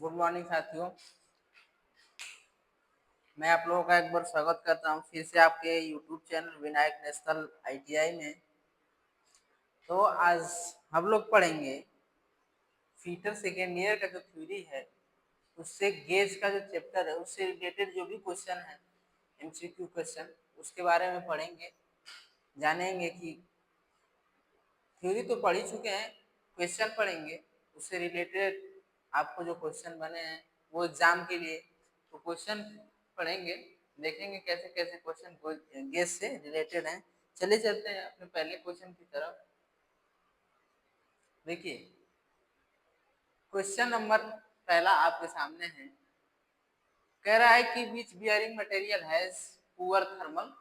Good morning साथियों। मैं आप लोगों का एक बार स्वागत करता हूं फिर से आपके YouTube channel Vinayak national ITI में। तो आज हम लोग पढ़ेंगे फीटर सेकेंड ईयर का जो थ्योरी है उससे गेज का जो चैप्टर है उससे रिलेटेड जो भी क्वेश्चन है एमसीक्यू क्वेश्चन उसके बारे में पढ़ेंगे, जानेंगे कि थ्योरी तो पढ़ ही चुके हैं, क्वेश्चन पढ़ेंगे उससे रिलेटेड। आपको जो क्वेश्चन बने हैं वो एग्जाम के लिए तो क्वेश्चन पढ़ेंगे, देखेंगे कैसे कैसे क्वेश्चन गेस से रिलेटेड हैं। चले चलते हैं अपने पहले क्वेश्चन की तरफ। देखिए क्वेश्चन नंबर पहला आपके सामने है, कह रहा है कि which bearing material has poor thermal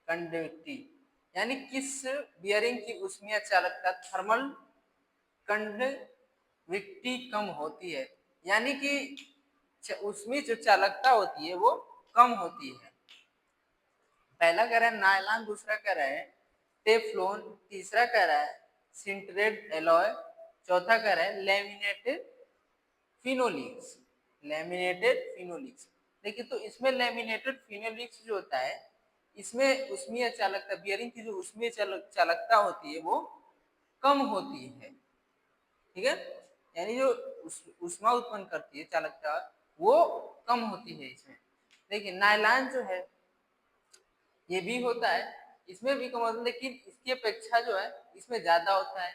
conductivity, यानी किस बियरिंग की ऊष्मीय चालकता थर्मल कंडक्टिविटी कम होती है, यानी कि उसमें जो चालकता होती है वो कम होती है। पहला कह रहा है नायलॉन, दूसरा कह रहा है टेफ्लॉन, तीसरा कह रहा है सिंटरेट एलॉय, चौथा कह रहा है लैमिनेटेड फिनोलिक्स। लैमिनेटेड फिनोलिक्स, देखिए तो इसमें लैमिनेटेड फिनोलिक्स जो होता है इसमें ऊष्मीय चालकता बियरिंग की जो ऊष्मीय चालकता होती है वो कम होती है। ठीक है, यानी जो ऊष्मा उत्पन्न करती है चालकता वो कम होती है इसमें। देखिए नायलॉन जो है ये भी होता है, इसमें भी कम होता है, लेकिन इसकी अपेक्षा जो है इसमें ज्यादा होता है।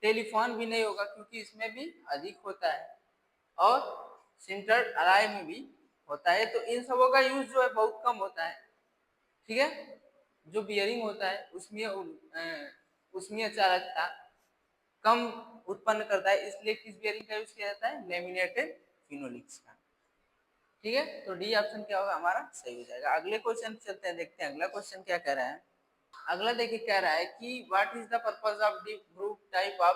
टेलीफोन भी नहीं होगा क्योंकि इसमें भी अधिक होता है, और सिंटर्ड अराय में भी होता है। तो इन सबों का यूज जो है बहुत कम होता है। ठीक है, जो बियरिंग होता है उसमें चालकता कम उत्पन्न करता है, इसलिए किस बियरिंग का यूज किया जाता है, लेमिनेटेड फिनोलिक्स का। ठीक है, तो डी ऑप्शन क्या होगा हमारा सही हो जाएगा। अगले क्वेश्चन चलते हैं, देखते हैं अगला क्वेश्चन क्या कह रहा है। अगला देखिए कह रहा है कि what is the purpose of the group type of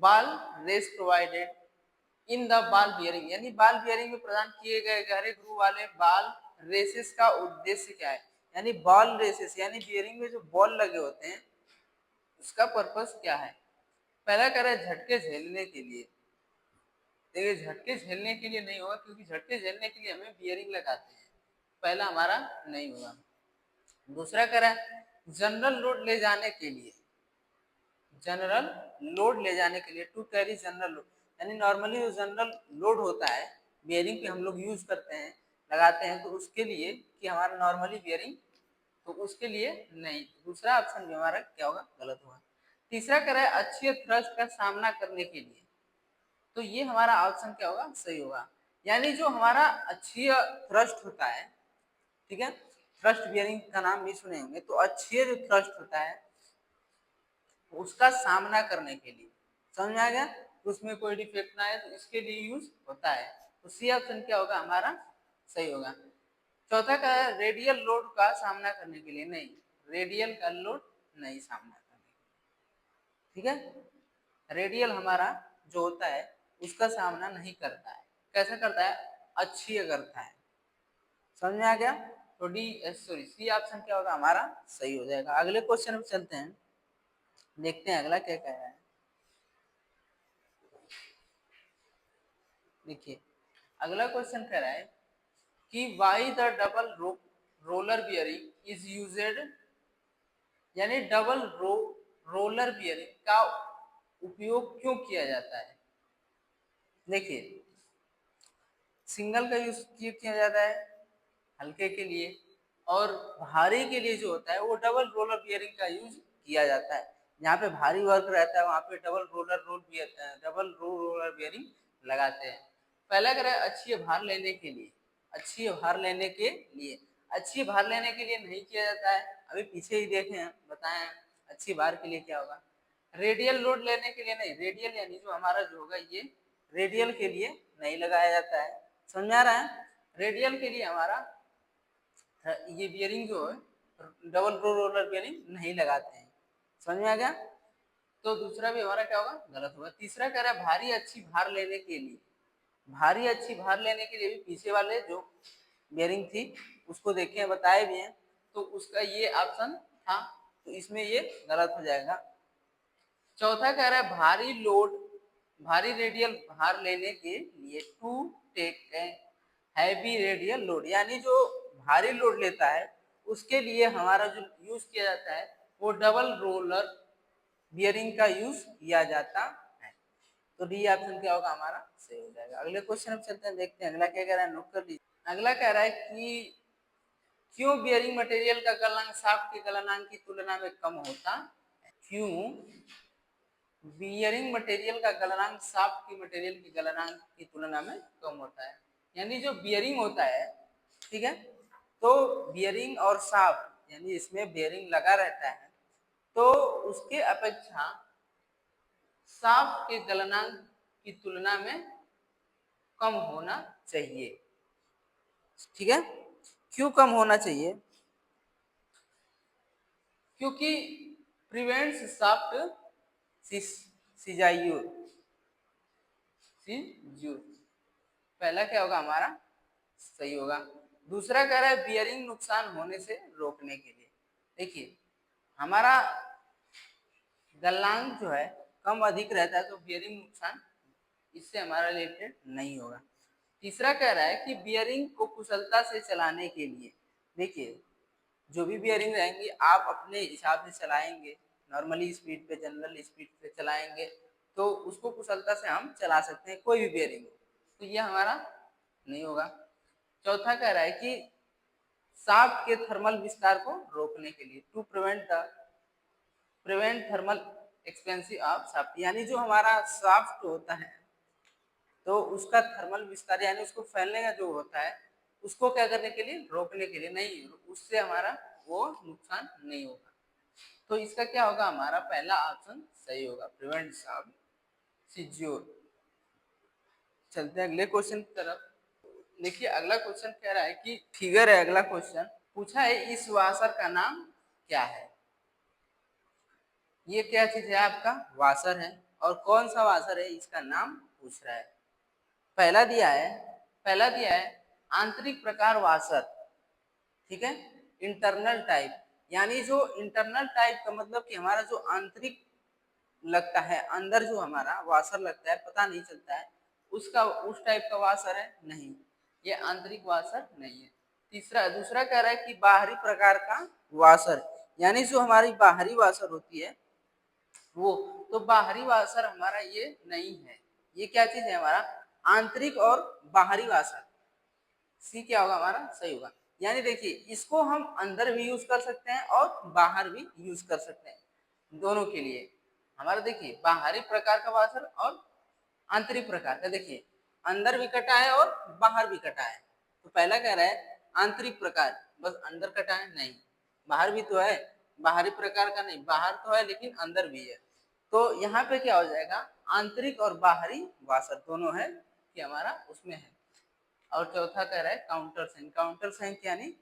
ball race provided in the ball bearing, यानी बॉल बियरिंग में प्रदान किए गए गहरे ग्रूव वाले बॉल रेसेस का उद्देश्य क्या है, यानी बॉल रेसेस यानी बियरिंग में जो बॉल लगे होते हैं उसका पर्पस क्या है। पहला कह रहा है झटके झेलने के लिए। देखिए झटके झेलने के लिए नहीं होगा क्योंकि झटके झेलने के लिए हमें बियरिंग लगाते हैं, पहला हमारा नहीं होगा। दूसरा कह रहा है जनरल लोड ले जाने के लिए, जनरल लोड ले जाने के लिए टू कैरी जनरल लोड, यानी नॉर्मली जो जनरल लोड होता है बियरिंग पे हम लोग यूज करते हैं लगाते हैं तो उसके लिए कि हमारा नॉर्मली बियरिंग, तो उसके लिए नहीं। दूसरा ऑप्शन भी हमारा क्या होगा गलत होगा। तीसरा कह रहा है अच्छी थ्रस्ट का सामना करने के लिए, तो ये हमारा ऑप्शन क्या होगा सही होगा। यानी जो हमारा अच्छी थ्रस्ट होता है, ठीक है, थ्रस्ट बियरिंग का नाम भी सुने होंगे, तो अच्छे जो थ्रस्ट होता है उसका सामना करने के लिए, समझ आ गया, उसमें कोई डिफेक्ट ना आए तो इसके लिए यूज होता है। तो सी ऑप्शन क्या होगा हमारा सही होगा। चौथा का है रेडियल लोड का सामना करने के लिए, नहीं, रेडियल का लोड नहीं सामना करने के लिए। ठीक है, रेडियल हमारा जो होता है उसका सामना नहीं करता है, कैसा करता है, अच्छी करता है। समझ में आ गया, तो डी सॉरी सी ऑप्शन क्या होगा हमारा सही हो जाएगा। अगले क्वेश्चन में चलते हैं, देखते हैं अगला क्या कह रहा है। देखिए अगला क्वेश्चन कह रहा है कि why the double roller bearing is used, यानी डबल रोलर बियरिंग का उपयोग क्यों किया जाता है। देखिए सिंगल का यूज क्यों किया जाता है, हल्के के लिए, और भारी के लिए जो होता है वो डबल रोलर बियरिंग का यूज किया जाता है। जहाँ पे भारी वर्क रहता है वहाँ पे डबल रोलर बियरिंग लगाते हैं। पहला करें अच्छी भार लेने के लिए, अच्छी भार लेने के लिए, अच्छी भार लेने के लिए नहीं किया जाता है, अभी पीछे ही देखें बताएं अच्छी भार के लिए क्या होगा। रेडियल लोड लेने के लिए नहीं, रेडियल यानी जो हमारा जो होगा ये रेडियल के लिए नहीं लगाया जाता है, समझ आ रहा है। रेडियल के लिए हमारा ये बियरिंग जो है डबल रोलर बियरिंग नहीं लगाते हैं, समझ में आ गया। तो दूसरा भी हमारा क्या होगा गलत होगा। तीसरा कह रहा है भारी अच्छी भार लेने के लिए, भारी अच्छी भार लेने के लिए भी पीछे वाले जो बियरिंग थी उसको देखे बताए भी हैं, तो उसका ये ऑप्शन था, तो इसमें ये गलत हो जाएगा। चौथा कह रहा है भारी लोड भारी रेडियल भार लेने के लिए, to take heavy radial load, यानी जो भारी लोड लेता है उसके लिए हमारा जो यूज किया जाता है वो डबल रोलर बियरिंग का यूज किया जाता है। तो डी ऑप्शन क्या होगा हमारा सही हो जाएगा। अगले क्वेश्चन हम चलते हैं, देखते हैं अगला क्या कह रहा है, नोट कर लीजिए। अगला कह रहा है कि क्यों बियरिंग मटेरियल का गलनांक शाफ्ट के गलनांक की तुलना में कम होता है? क्यों बियरिंग मटेरियल का गलनांक शाफ्ट की मटेरियल की गलनांक की तुलना में कम होता है? यानी जो बियरिंग होता है, ठीक है, तो बियरिंग और शाफ्ट यानी इसमें बियरिंग लगा रहता है, तो उसके अपेक्षा शाफ्ट के गलनांक की तुलना में कम होना चाहिए। ठीक है, क्यों कम होना चाहिए? क्योंकि प्रिवेंट्स शाफ्ट सीजाइयोर, पहला क्या होगा हमारा सही होगा। दूसरा कह रहा है बियरिंग नुकसान होने से रोकने के लिए। देखिए हमारा गलनांक जो है कम अधिक रहता है तो बियरिंग नुकसान इससे हमारा रिलेटेड नहीं होगा। तीसरा कह रहा है कि बियरिंग को कुशलता से चलाने के लिए, देखिए जो भी बियरिंग रहेंगी आप अपने हिसाब से चलाएंगे, नॉर्मली स्पीड पे, जनरल स्पीड पे चलाएंगे तो उसको कुशलता से हम चला सकते हैं, कोई भी बियरिंग, तो ये हमारा नहीं होगा। चौथा कह रहा है कि शाफ्ट के थर्मल विस्तार को रोकने के लिए, to prevent thermal expensive of shaft, यानी जो हमारा शाफ्ट होता है तो उसका थर्मल विस्तार यानी उसको फैलने का जो होता है उसको क्या करने के लिए, रोकने के लिए, नहीं उससे हमारा वो नुकसान नहीं होगा। तो इसका क्या होगा हमारा पहला ऑप्शन सही होगा, प्रिवेंट शाफ्ट सीज्योर। चलते हैं अगले क्वेश्चन की तरफ। देखिए अगला क्वेश्चन कह रहा है कि फिगर है, अगला क्वेश्चन पूछा है इस वाशर का नाम क्या है? ये क्या चीज है आपका वाशर है, और कौन सा वाशर है इसका नाम पूछ रहा है। पहला दिया है, पहला दिया है आंतरिक प्रकार वाशर, ठीक है, इंटरनल टाइप, यानी जो इंटरनल टाइप का मतलब कि हमारा जो आंतरिक लगता है, अंदर जो हमारा वाशर लगता है पता नहीं चलता है, उसका उस टाइप का वाशर है नहीं, ये आंतरिक वाशर नहीं है। तीसरा दूसरा कह रहा है कि बाहरी प्रकार का वाशर, यानी जो हमारी बाहरी वाशर होती है वो, तो बाहरी वाशर हमारा ये नहीं है। ये क्या चीज है हमारा आंतरिक और बाहरी वाशर, सी क्या होगा हमारा सही होगा। यानी देखिए इसको हम अंदर भी यूज कर सकते हैं और बाहर भी यूज कर सकते हैं, दोनों के लिए हमारा। देखिए बाहरी प्रकार का वाशर और आंतरिक प्रकार का, देखिए अंदर भी कटा है और बाहर भी कटा है, तो पहला कह रहा है आंतरिक प्रकार बस अंदर कटा है, नहीं बाहर भी तो है, बाहरी प्रकार का नहीं, बाहर तो है लेकिन अंदर भी है, तो यहाँ पे क्या हो जाएगा आंतरिक और बाहरी वाशर दोनों है कि हमारा उसमें है। और चौथा कह रहा है काउंटर साइन, काउंटर साइन यानी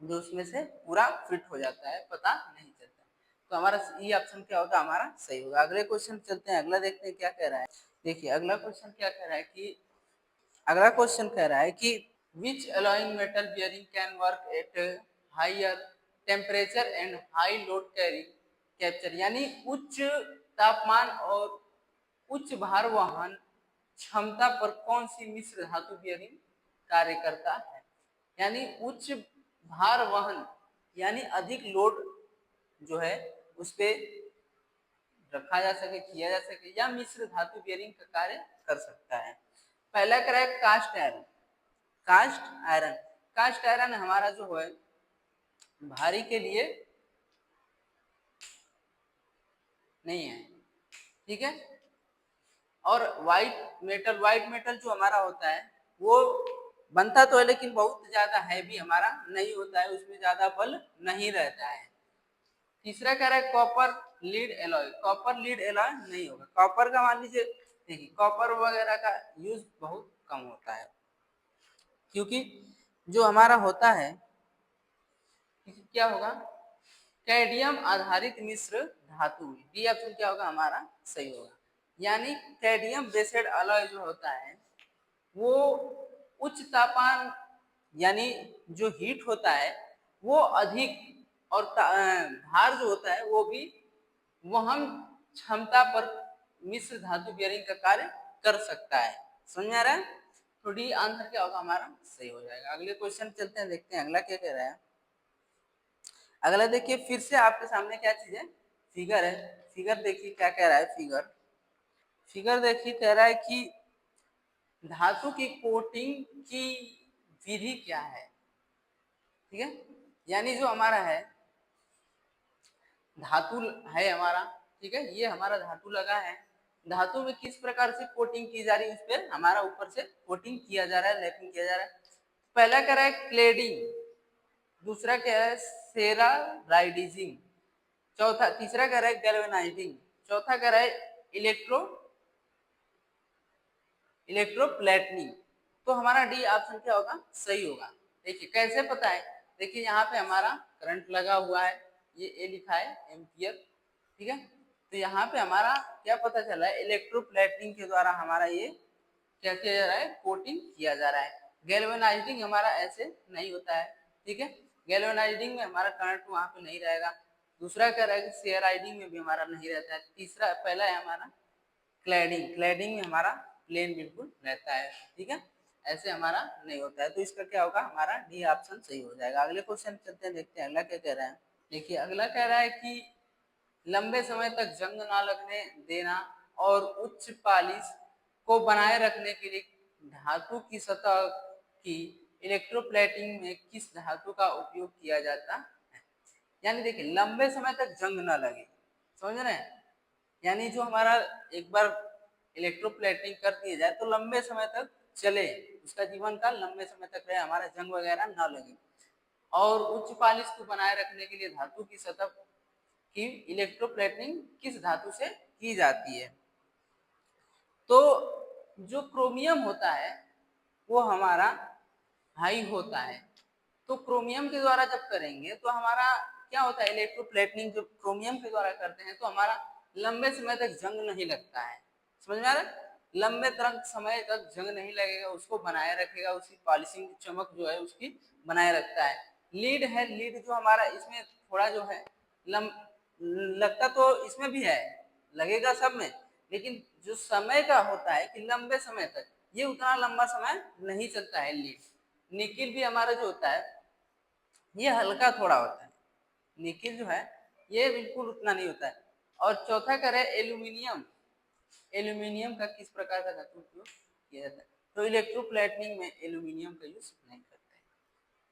जो उसमें से पूरा फिट हो जाता है पता नहीं चलता, तो हमारा ये ऑप्शन क्या होगा हमारा सही होगा। अगले क्वेश्चन चलते हैं, अगला देखते हैं क्या कह रहा है। देखिए अगला क्वेश्चन क्या कह रहा है कि अगला क्वेश्चन कह रहा है कि which alloying metal bearing can work at higher temperature and high load carry capture, यानी उच्च तापमान और उच्च भार वहन क्षमता पर कौन सी मिश्र धातु बियरिंग कार्य करता है? यानी उच्च भार वहन यानी अधिक लोड जो है उस पे रखा जा सके, किया जा सके, या मिश्र धातु बियरिंग का कार्य कर सकता है। पहला कह रहा है cast iron, cast iron, cast iron हमारा जो है भारी के लिए नहीं है, ठीक है, और व्हाइट मेटल जो हमारा होता है वो बनता तो है लेकिन बहुत ज्यादा हैवी हमारा नहीं होता है, उसमें ज्यादा बल नहीं रहता है। तीसरा कह रहा है copper lead alloy, copper lead alloy नहीं होगा, कॉपर का मान लीजिए देखिए कॉपर वगैरह का यूज बहुत कम होता है, क्योंकि जो हमारा होता है क्या होगा कैडियम आधारित मिश्र धातु, डी ऑप्शन क्या होगा हमारा सही होगा। यानी कैडियम बेस्ड अलॉय जो होता है वो उच्च तापमान यानी जो हीट होता है वो अधिक, और भार जो होता है वो भी वहन क्षमता पर मिश्र धातु बियरिंग का कार्य कर सकता है। समझ में आ रहा है? तो डी आंसर क्या होगा हमारा सही हो जाएगा। अगले क्वेश्चन चलते हैं, देखते हैं अगला क्या कह रहा है। अगला देखिए फिर से आपके सामने क्या चीज है, फिगर है। फिगर देखिए क्या कह रहा है। फिगर देखिए कह रहा है कि धातु की कोटिंग की विधि क्या है। ठीक है, यानी जो हमारा है धातु है हमारा, ठीक है, ये हमारा धातु लगा है। धातु में किस प्रकार से कोटिंग की जा रही है, उस पर हमारा ऊपर से कोटिंग किया जा रहा है, लैपिंग किया जा रहा है। पहला कह रहा है क्लेडिंग, दूसरा क्या है सेराराइडिजिंग, चौथा तीसरा कह रहा है गैल्वेनाइजिंग, चौथा कह रहा है इलेक्ट्रोप्लेटनिंग। तो हमारा डी ऑप्शन क्या होगा सही होगा। देखिए कैसे पता है, देखिए यहाँ पे हमारा करंट लगा हुआ है, ये ए लिखा है एम्पियर, ठीक है। तो यहाँ पे हमारा क्या पता चला है, इलेक्ट्रोप्लेटनिंग के द्वारा हमारा ये क्या किया जा रहा है, कोटिंग किया जा रहा है। गैल्वेनाइजिंग हमारा ऐसे नहीं होता है, ठीक है। गैल्वेनाइजिंग में हमारा करंट वहां पे नहीं रहेगा। दूसरा क्या रहेगा, सेराइडिंग में भी हमारा नहीं रहता है। तीसरा पहला है हमारा क्लैडिंग में हमारा प्लेन बिल्कुल रहता है, ठीक है, ऐसे हमारा नहीं होता है। तो इसका क्या होगा, हमारा डी ऑप्शन सही हो जाएगा। अगले क्वेश्चन चलते हैं, देखते हैं अगला क्या कह रहा है। देखिए अगला कह रहा है कि लंबे समय तक जंग ना लगने देना और उच्च पालिश को बनाए रखने के लिए धातु की सतह की इलेक्ट्रोप्लेटिंग में किस धातु का उपयोग किया जाता है। यानी देखिए लंबे समय तक जंग ना लगे, समझ रहे हैं, यानी जो हमारा एक बार इलेक्ट्रोप्लेटिंग कर दिया जाए तो लंबे समय तक चले, उसका जीवन काल लंबे समय तक रहे, हमारा जंग वगैरह ना लगे। और उच्च पालिश को बनाए रखने के लिए धातु की सतह की इलेक्ट्रोप्लेटिंग किस धातु से की जाती है। तो जो क्रोमियम होता है वो हमारा हाई होता है। तो क्रोमियम के द्वारा जब करेंगे तो हमारा क्या होता है, इलेक्ट्रोप्लेटिंग जब क्रोमियम के द्वारा करते हैं तो हमारा लंबे समय तक जंग नहीं लगता है। समझ में आ रहा है, लंबे तक समय तक जंग नहीं लगेगा, उसको बनाए रखेगा, उसकी पॉलिशिंग चमक जो है उसकी बनाए रखता है। लीड है, लीड जो हमारा इसमें थोड़ा जो है लगता तो इसमें भी है, लगेगा सब में, लेकिन जो समय का होता है कि लंबे समय तक, ये उतना लंबा समय नहीं चलता है लीड। निकिल भी हमारा जो होता है ये हल्का थोड़ा होता है, निकिल जो है ये बिल्कुल उतना नहीं होता है। और चौथा करें एल्यूमिनियम, एल्यूमिनियम का किस प्रकार का धातु उपयोग किया जाता है। तो इलेक्ट्रोप्लेटिंग में एल्यूमिनियम का यूज नहीं करते हैं।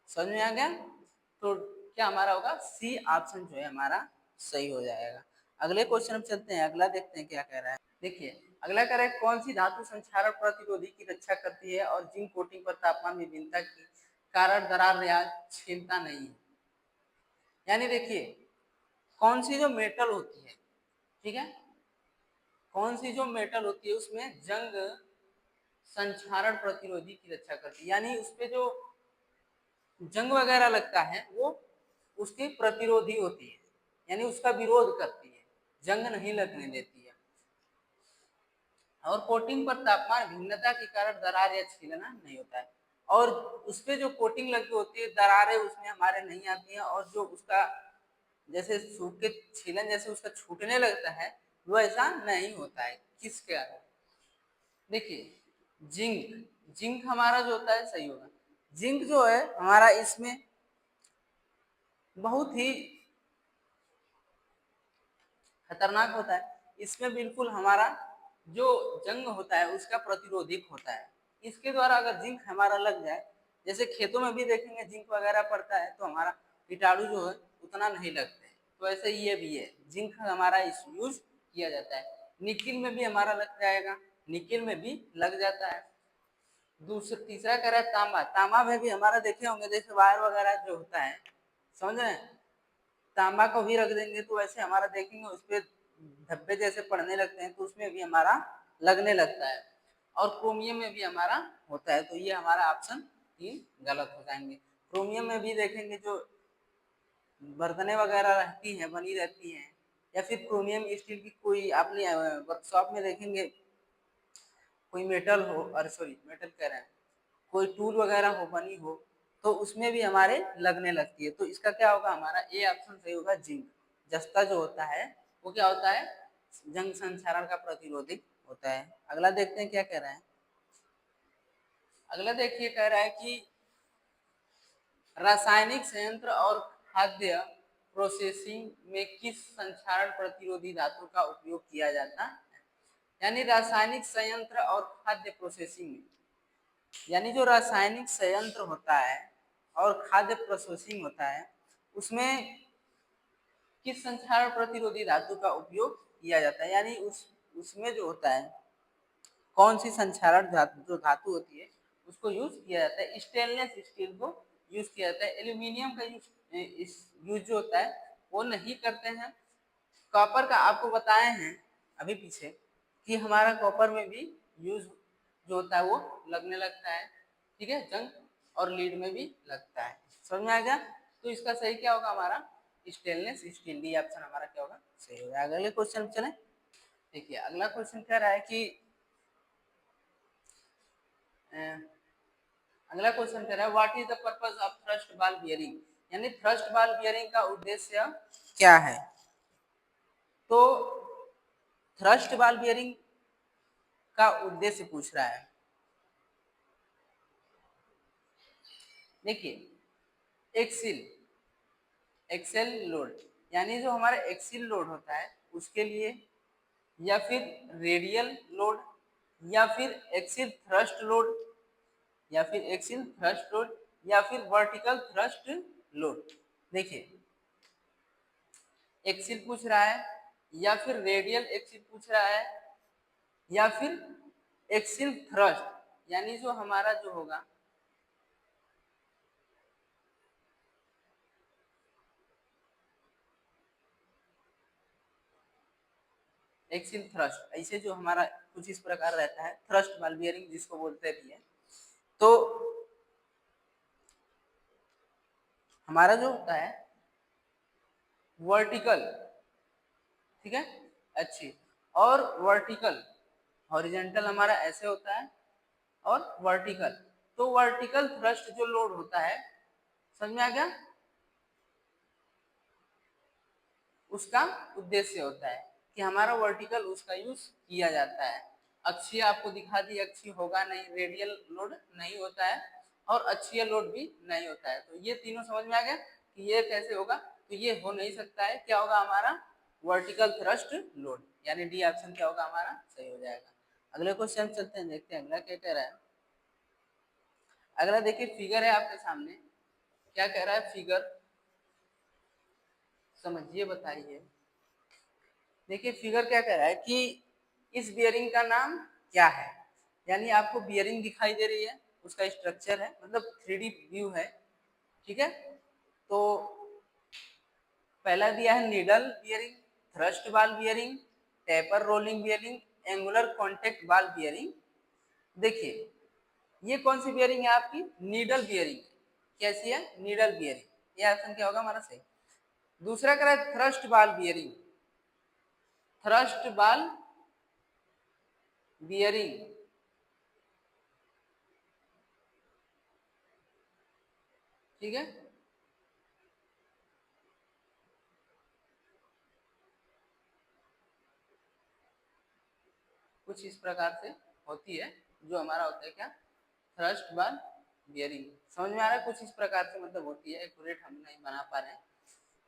समझ में आ गया, तो क्या हमारा होगा सी ऑप्शन जो है हमारा सही हो जाएगा। अगले क्वेश्चन में चलते हैं, अगला देखते हैं क्या कह रहा है। देखिए अगला कह रहा है कौन सी धातु संक्षारण प्रतिरोधी की रक्षा करती है और जिंक कोटिंग पर तापमान विभिन्नता के कारण दरार या छीलता नहीं है। यानी देखिए कौन सी जो मेटल होती है, ठीक है, कौन सी जो मेटल होती है उसमें जंग संक्षारण प्रतिरोधी की रक्षा करती है, यानी उस पे जो जंग वगैरह लगता है वो उसकी प्रतिरोधी होती है, यानी उसका विरोध करती है, जंग नहीं लगने देती है। और कोटिंग पर तापमान भिन्नता के कारण दरार या छीलना नहीं होता है। और उस पे जो कोटिंग लगी होती है दरारें उसमें हमारे नहीं आती हैं, और जो उसका जैसे सूख के छीलन जैसे उसका छूटने लगता है वो ऐसा नहीं होता है। किसके कारण, देखिए जिंक, जिंक हमारा जो होता है सही होगा। जिंक जो है हमारा इसमें बहुत ही खतरनाक होता है, इसमें बिल्कुल हमारा जो जंग होता है उसका प्रतिरोधक होता है। इसके द्वारा अगर जिंक हमारा लग जाए, जैसे खेतों में भी देखेंगे जिंक वगैरह पड़ता है तो हमारा कीटाणु जो है उतना नहीं लगते हैं, तो ऐसे ये भी है, जिंक हमारा इस यूज किया जाता है। निकिल में भी हमारा लग जाएगा, निकिल में भी लग जाता है। दूसरा तीसरा कह रहा है तांबा, तांबा में भी हमारा देखे होंगे, जैसे वायर वगैरह जो होता है, समझ रहे हैं, तांबा को भी रख देंगे तो वैसे हमारा देखेंगे उस पर धब्बे जैसे पड़ने लगते हैं तो उसमें भी हमारा लगने लगता है। और क्रोमियम में भी हमारा होता है, तो ये हमारा ऑप्शन 3 गलत हो जाएंगे। क्रोमियम में भी देखेंगे जो बर्तनें वगैरह रहती हैं, बनी रहती हैं, या फिर क्रोमियम स्टील की कोई आपने वर्कशॉप में देखेंगे कोई मेटल हो, अरे सॉरी मेटल कह रहे हैं, कोई टूल वगैरह हो बनी हो, तो उसमें भी हमारे लगने लगती है। तो इसका क्या होगा, हमारा ए ऑप्शन सही होगा, जिंक। जस्ता जो होता है वो क्या होता है, जंग संचारण का प्रतिरोधी होता है। अगला देखते हैं क्या कह रहा है। अगला देखिए कह रहा है कि रासायनिक संयंत्र और खाद्य प्रोसेसिंग में किस संक्षारण प्रतिरोधी धातु का उपयोग किया जाता है। यानी रासायनिक संयंत्र और खाद्य प्रोसेसिंग में, यानी जो रासायनिक संयंत्र होता है और खाद्य प्रोसेसिंग होता है उसमें किस संक्षारण प्रतिरोधी धातु का उपयोग किया जाता है। यानी उसमें जो होता है कौन सी संक्षारण जो धातु होती है उसको यूज किया जाता है। स्टेनलेस स्टील को यूज किया जाता है। एल्यूमिनियम का यूज जो होता है वो नहीं करते हैं। कॉपर का आपको बताए हैं अभी पीछे कि हमारा कॉपर में भी यूज जो होता है वो लगने लगता है। ठीक है, जंग और लीड में भी लगता है। समझ में आ गया। तो इसका सही क्या होगा हमारा स्टेनलेस स्टील, डी ऑप्शन हमारा क्या होगा सही होगा। अगले क्वेश्चन चले। देखिए अगला क्वेश्चन कह रहा है कि अगला क्वेश्चन कह रहा है what is the purpose of thrust ball bearing. यानी थ्रस्ट बॉल बियरिंग का उद्देश्य क्या है। तो थ्रस्ट बॉल बियरिंग का उद्देश्य पूछ रहा है। देखिए एक्सेल लोड, यानी जो हमारा एक्सिल लोड होता है उसके लिए, या फिर रेडियल लोड, या फिर एक्सिल थ्रस्ट लोड, या फिर एक्सिल थ्रस्ट लोड, या फिर वर्टिकल थ्रस्ट लोड। देखिए एक्सिल पूछ रहा है, या फिर रेडियल एक्सिल पूछ रहा है, या फिर एक्सिल थ्रस्ट, यानी जो हमारा जो होगा एक्सिल थ्रस्ट, ऐसे जो हमारा कुछ इस प्रकार रहता है थ्रस्ट बॉल बियरिंग जिसको बोलते भी है। तो हमारा जो होता है वर्टिकल, ठीक है अच्छी, और वर्टिकल हॉरिजेंटल हमारा ऐसे होता है, और वर्टिकल, तो वर्टिकल थ्रस्ट जो लोड होता है समझ में आ गया, उसका उद्देश्य होता है कि हमारा वर्टिकल उसका यूज किया जाता है। अक्षीय आपको दिखा दी, अक्षीय होगा नहीं, रेडियल लोड नहीं होता है, और अक्षीय लोड भी नहीं होता है। तो ये तीनों समझ में आ गया कि ये कैसे होगा। तो ये हो नहीं सकता है, क्या होगा हमारा वर्टिकल थ्रस्ट लोड, यानी डी ऑप्शन क्या होगा हमारा सही हो जाएगा। अगले क्वेश्चन चलते हैं, देखते हैं अगला क्या कह रहा है। अगला देखिए फिगर है आपके सामने, क्या कह रहा है फिगर, समझिए बताइए। देखिए फिगर क्या कह रहा है कि इस बियरिंग का नाम क्या है। यानी आपको बियरिंग दिखाई दे रही है, उसका स्ट्रक्चर है, मतलब 3D व्यू है। ठीक है, तो पहला दिया है needle bearing, thrust ball bearing, taper rolling bearing, angular contact ball bearing. देखिए ये कौन सी बियरिंग है आपकी, नीडल बियरिंग। कैसी है, नीडल बियरिंग। ये ऑप्शन क्या होगा हमारा सही। दूसरा कह रहा है thrust ball bearing, thrust ball bearing, ठीक है। कुछ इस प्रकार से होती है, जो हमारा होता है क्या थ्रस्ट बार बियरिंग। समझ में आ रहा है, कुछ इस प्रकार से मतलब होती है, एक्यूरेट हम नहीं बना पा रहे हैं।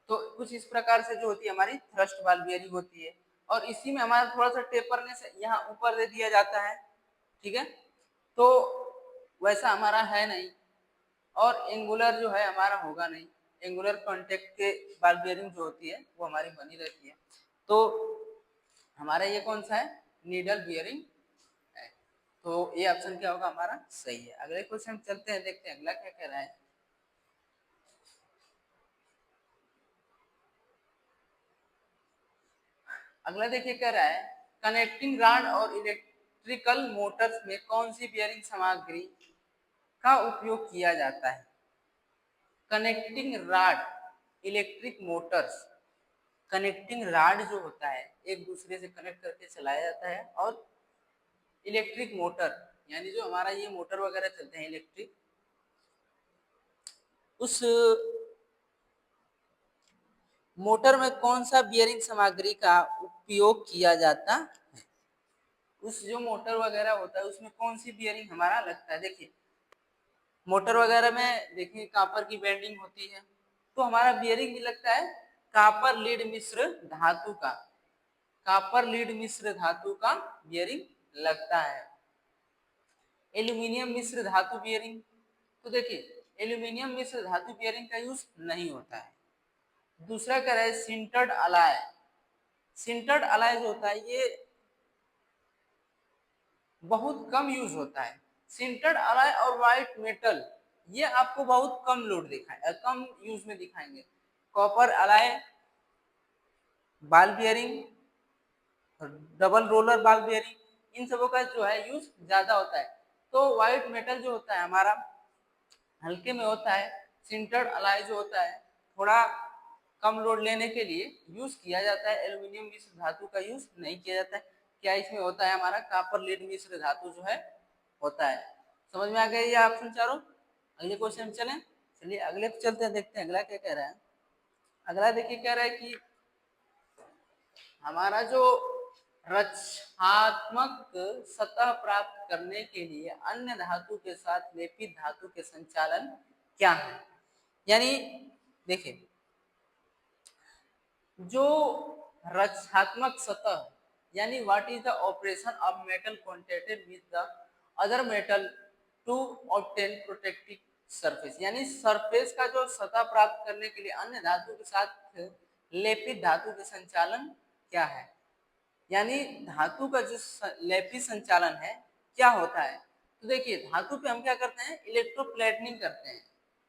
तो कुछ इस प्रकार से जो होती है हमारी थ्रस्ट बाल बियरिंग होती है, और इसी में हमारा थोड़ा सा टेपरने से यहाँ ऊपर दे दिया जाता है। ठीक है, तो वैसा हमारा है नहीं, और एंगुलर जो है हमारा होगा नहीं। एंगुलर कॉन्टेक्ट के बाल बियरिंग जो होती है वो हमारी बनी रहती है। तो हमारा ये कौन सा है, नीडल बियरिंग है। तो ये ऑप्शन क्या होगा हमारा सही है। अगले क्वेश्चन चलते हैं, देखते हैं अगला क्या कह रहा है। अगला देखिए कह रहा है कनेक्टिंग रॉड और इलेक्ट्रिकल मोटर्स में कौन सी बियरिंग सामग्री का उपयोग किया जाता है। Connecting rod, electric Motors, connecting rod जो होता है एक दूसरे से कनेक्ट करके चलाया जाता है, और इलेक्ट्रिक मोटर यानी जो हमारा ये मोटर वगैरह चलते हैं इलेक्ट्रिक, उस मोटर में कौन सा बियरिंग सामग्री का उपयोग किया जाता है। उस जो मोटर वगैरह होता है उसमें कौन सी बियरिंग हमारा लगता है, देखिए मोटर वगैरह में देखिए कॉपर की बेंडिंग होती है, तो हमारा बियरिंग भी लगता है कॉपर लीड मिश्र धातु का, कॉपर लीड मिश्र धातु का बियरिंग लगता है। एल्यूमिनियम मिश्र धातु बियरिंग, तो देखिए एल्यूमिनियम मिश्र धातु बियरिंग का यूज नहीं होता है। दूसरा क्या है, सिंटर्ड अलाय, सिंटर्ड अलाय जो होता है ये बहुत कम यूज होता है। सिंटर्ड अलाय और व्हाइट मेटल ये आपको बहुत कम लोड दिखाए, कम यूज में दिखाएंगे। Copper alloy, ball bearing, double roller ball bearing, इन सबों का जो है यूज ज्यादा होता है। तो व्हाइट मेटल जो होता है हमारा हल्के में होता है, सिंटर्ड अलाय जो होता है थोड़ा कम लोड लेने के लिए यूज किया जाता है। एल्यूमिनियम मिश्र धातु का यूज नहीं किया जाता है। क्या इसमें होता है हमारा कॉपर लीड मिश्र धातु जो है होता है। समझ में आ गया ये ऑप्शन चारों। अगले क्वेश्चन चलें, चलिए अगले पे चलते हैं, देखते हैं अगला क्या कह रहा है। अगला देखिए कह रहा है कि हमारा जो रक्षात्मक सतह प्राप्त करने के लिए अन्य धातु के साथ लेपित धातु के संचालन क्या है। यानी देखिए जो रक्षात्मक सतह यानी what is the operation of metal contacted with the other metal to obtain protective surface, यानी सरफेस का जो सतह प्राप्त करने के लिए अन्य धातु के साथ लेपित धातु के संचालन क्या है। यानी धातु का जो लेपित संचालन है क्या होता है। तो देखिए धातु पे हम क्या करते हैं, इलेक्ट्रोप्लेटनिंग करते हैं।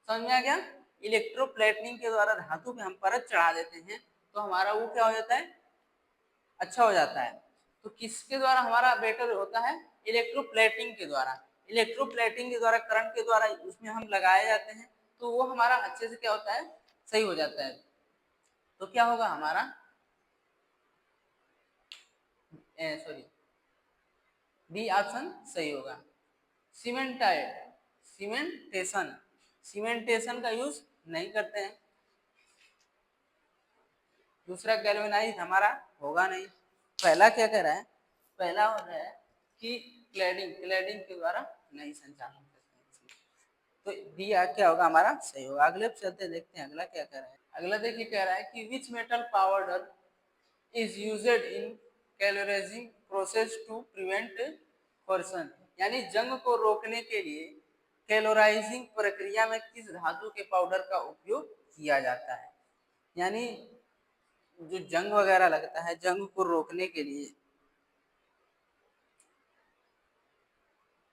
समझ में आ गया, इलेक्ट्रोप्लेटनिंग के द्वारा धातु पे हम परत चढ़ा देते हैं तो हमारा वो क्या हो जाता है, अच्छा हो जाता है। तो किसके द्वारा हमारा बेटर होता है, इलेक्ट्रोप्लेटिंग के द्वारा। इलेक्ट्रोप्लेटिंग के द्वारा करंट के द्वारा उसमें हम लगाए जाते हैं तो वो हमारा अच्छे से क्या होता है, सही हो जाता है। तो क्या होगा हमारा सॉरी डी ऑप्शन सही होगा। सीमेंटाइड, सीमेंटेशन, सीमेंटेशन का यूज नहीं करते हैं। दूसरा गैल्वेनाइज हमारा होगा नहीं। पहला क्या कह रहा है, पहला हो रहा है कि क्लैडिंग, क्लैडिंग के द्वारा नहीं संचालन करते हैं, तो डी क्या होगा हमारा सही होगा। अगले पे चलते हैं, देखते हैं अगला क्या कह रहा है। अगला देखिए कह रहा है कि which metal powder is used in calorising process to prevent फॉर्सन, यानी जंग को रोकने के लिए कैलोराइजिंग प्रक्रिया में किस धातु के पाउडर का उपयोग किया जाता है। यानी जो जंग वगैरह लगता है, जंग को रोकने के लिए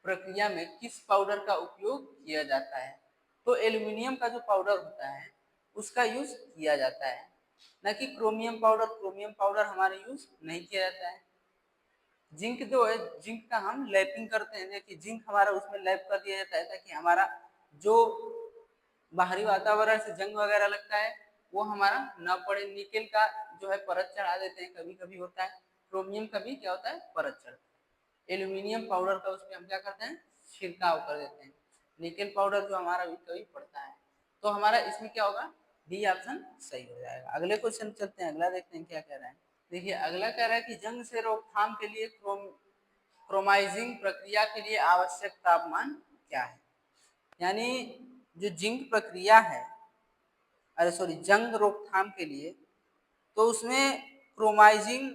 प्रक्रिया में किस पाउडर का उपयोग किया जाता है। तो एल्यूमिनियम का जो पाउडर होता है उसका यूज किया जाता है, न कि क्रोमियम पाउडर। क्रोमियम पाउडर हमारे यूज नहीं किया जाता है। जिंक जो है, जिंक का हम लैपिंग करते हैं, देखिए जिंक हमारा उसमें लैप कर दिया जाता है ताकि हमारा जो बाहरी वातावरण से जंग वगैरह लगता है वो हमारा ना पड़े। निकेल का जो है परत चढ़ा देते हैं, कभी कभी होता है। क्रोमियम का भी क्या होता है, परत चढ़ता है। एल्यूमिनियम पाउडर का उसमें हम क्या करते हैं, छिड़काव कर देते हैं। निकेल पाउडर जो हमारा भी कभी पड़ता है, तो हमारा इसमें क्या होगा, डी ऑप्शन सही हो जाएगा। अगले क्वेश्चन चलते हैं, अगला देखते हैं क्या कह रहा है। देखिए अगला कह रहा है कि जंग से रोकथाम के लिए क्रोमाइजिंग प्रक्रिया के लिए आवश्यक तापमान क्या है। यानी जो जिंक प्रक्रिया है, अरे सॉरी जंग रोकथाम के लिए, तो उसमें क्रोमाइजिंग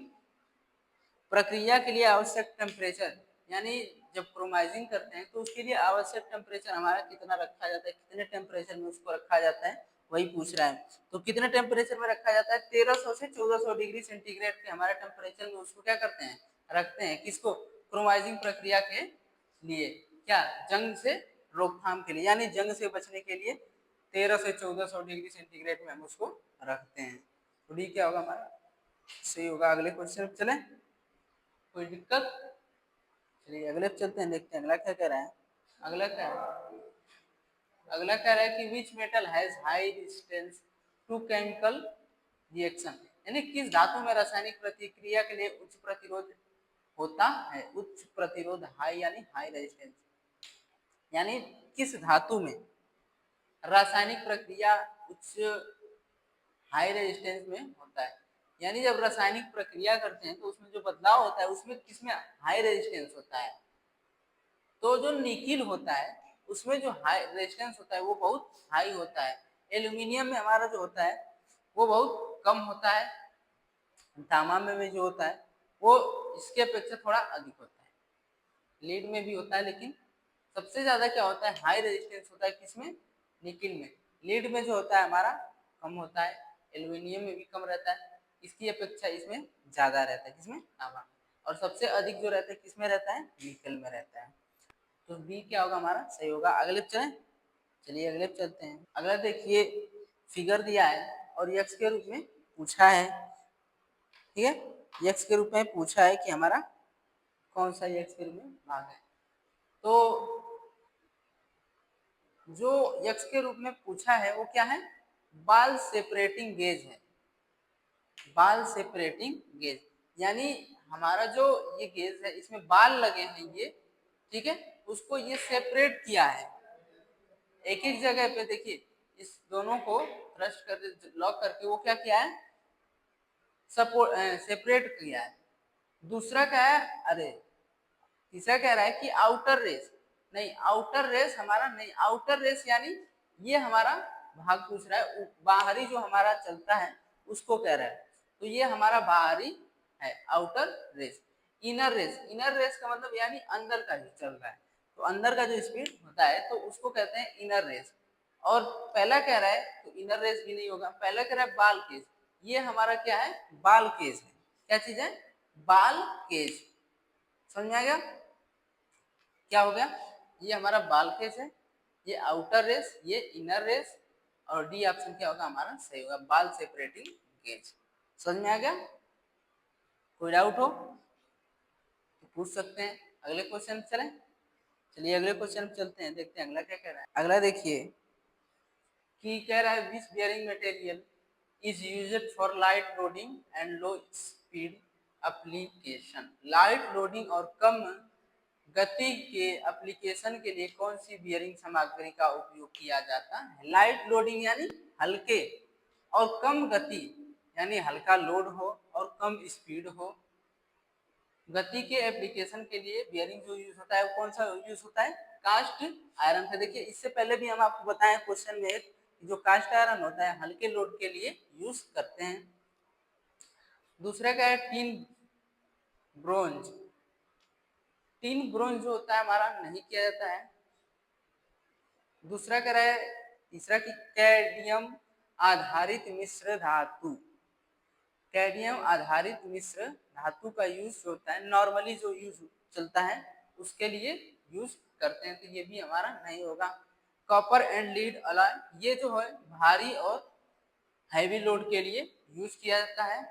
प्रक्रिया के लिए आवश्यक टेम्परेचर, यानी जब क्रोमाइजिंग करते हैं तो उसके लिए आवश्यक टेम्परेचर हमारा कितना रखा जाता है, कितने टेम्परेचर में उसको रखा जाता है, वही पूछ रहा है। तो कितने टेम्परेचर में रखा जाता है, 1300 से 1400 डिग्री सेंटीग्रेड के हमारे टेम्परेचर में उसको क्या करते हैं, रखते हैं। किसको, क्रोमाइजिंग प्रक्रिया के लिए, क्या, जंग से रोकथाम के लिए, यानी जंग से बचने के लिए 1300 से 1400 डिग्री सेंटीग्रेड में हम उसको रखते हैं। तो डी क्या होगा हमारा सही होगा। अगले क्वेश्चन पे चलें, कोई दिक्कत। चलिए अगले पे चलते हैं, देखते हैं अगला क्या कह रहा है। अगला क्या है, अगला कह रहा है कि which metal has high resistance to chemical reaction, यानी किस धातु में रासायनिक प्रतिक्रिया के लिए उच्च प्रतिरोध होता है। उच्च प्रतिरोध, हाई यानी हाई रेजिस्टेंस, यानी किस धातु में रासायनिक प्रक्रिया उच्च हाई रेजिस्टेंस में होता है। यानी जब रासायनिक प्रक्रिया करते हैं तो उसमें जो बदलाव होता है उसमें किसमें हाई रेजिस्टेंस होता है। तो जो निकिल होता है उसमें जो हाई रेजिस्टेंस होता है वो बहुत हाई होता है। एल्यूमिनियम में हमारा जो होता है वो बहुत कम होता है। तांबा में जो होता है वो इसके अपेक्षा थोड़ा अधिक होता है। लीड में भी होता है लेकिन सबसे ज्यादा क्या होता है, हाई रेजिस्टेंस होता है किसमें, निकिल में। लीड में जो होता है हमारा कम होता है। एल्यूमिनियम में भी कम रहता है, इसकी अपेक्षा इसमें ज्यादा रहता है किसमें, तांबा। और सबसे अधिक जो रहता है किसमें रहता है, निकल में रहता है। तो बी क्या होगा हमारा, सही होगा। अगले चलें, चलिए अगले चलते हैं। अगला देखिए फिगर दिया है और यक्स के रूप में पूछा है, ठीक है। यक्स के रूप में पूछा है कि हमारा कौन सा यक्स के रूप में भाग है। तो जो यक्स के रूप में पूछा है वो क्या है, बाल सेपरेटिंग गेज है। बाल सेपरेटिंग गेज यानी हमारा जो ये गेज है इसमें बाल लगे हैं ये, ठीक है, उसको ये सेपरेट किया है एक एक जगह पे। देखिए इस दोनों को थ्रस्ट कर लॉक करके वो क्या किया है, सपोर्ट सेपरेट किया है। दूसरा क्या है, अरे तीसरा कह रहा है कि आउटर रेस, नहीं आउटर रेस हमारा नहीं, आउटर रेस यानी ये हमारा भाग पूछ रहा है, बाहरी जो हमारा चलता है उसको कह रहा है। तो ये हमारा बाहरी है outer race. Inner race, inner race का मतलब यानी अंदर का जो चल रहा है, तो अंदर का जो स्पीड होता है तो उसको कहते हैं इनर रेस। और पहला कह रहा है तो इनर रेस भी नहीं होगा। पहला कह रहा है बाल केज, ये हमारा क्या है, बाल केज है। क्या चीज है, बाल केज। समझ में आ गया क्या हो गया, ये हमारा बाल केज है, ये आउटर रेस, ये इनर रेस, और डी ऑप्शन क्या होगा हमारा, सही होगा, बाल सेपरेटिंग गेज। समझ में आ गया, कोई डाउट हो तो पूछ सकते हैं। अगले क्वेश्चन चलें, चलिए अगले क्वेश्चन चलते हैं, देखते हैं अगला क्या कह रहा है। अगला देखिए कि कह रहा है which bearing material is used for light loading and low speed application. Light loading और कम गति के एप्लीकेशन के लिए कौन सी बियरिंग सामग्री का उपयोग किया जाता है। लाइट लोडिंग यानी हल्के, और कम गति यानी हल्का लोड हो और कम स्पीड हो। गति के एप्लीकेशन के लिए बियरिंग जो यूज होता है वो कौन सा यूज होता है, कास्ट आयरन से। देखिए इससे पहले भी हम आपको बताएं क्वेश्चन में एक, जो कास्ट आयरन होता है हल्के लोड के लिए यूज करते हैं। दूसरा क्या है, टीन ब्रोंज। टीन ब्रोंज जो होता है हमारा नहीं किया जाता है। दूसरा कह रहा है, तीसरा की कैडमियम आधारित मिश्र धातु। कैडमियम आधारित मिश्र धातु का यूज होता है, नॉर्मली जो यूज चलता है उसके लिए यूज करते हैं, तो ये भी हमारा नहीं होगा। कॉपर एंड लीड अलॉय, ये जो है भारी और हैवी लोड के लिए यूज किया जाता है,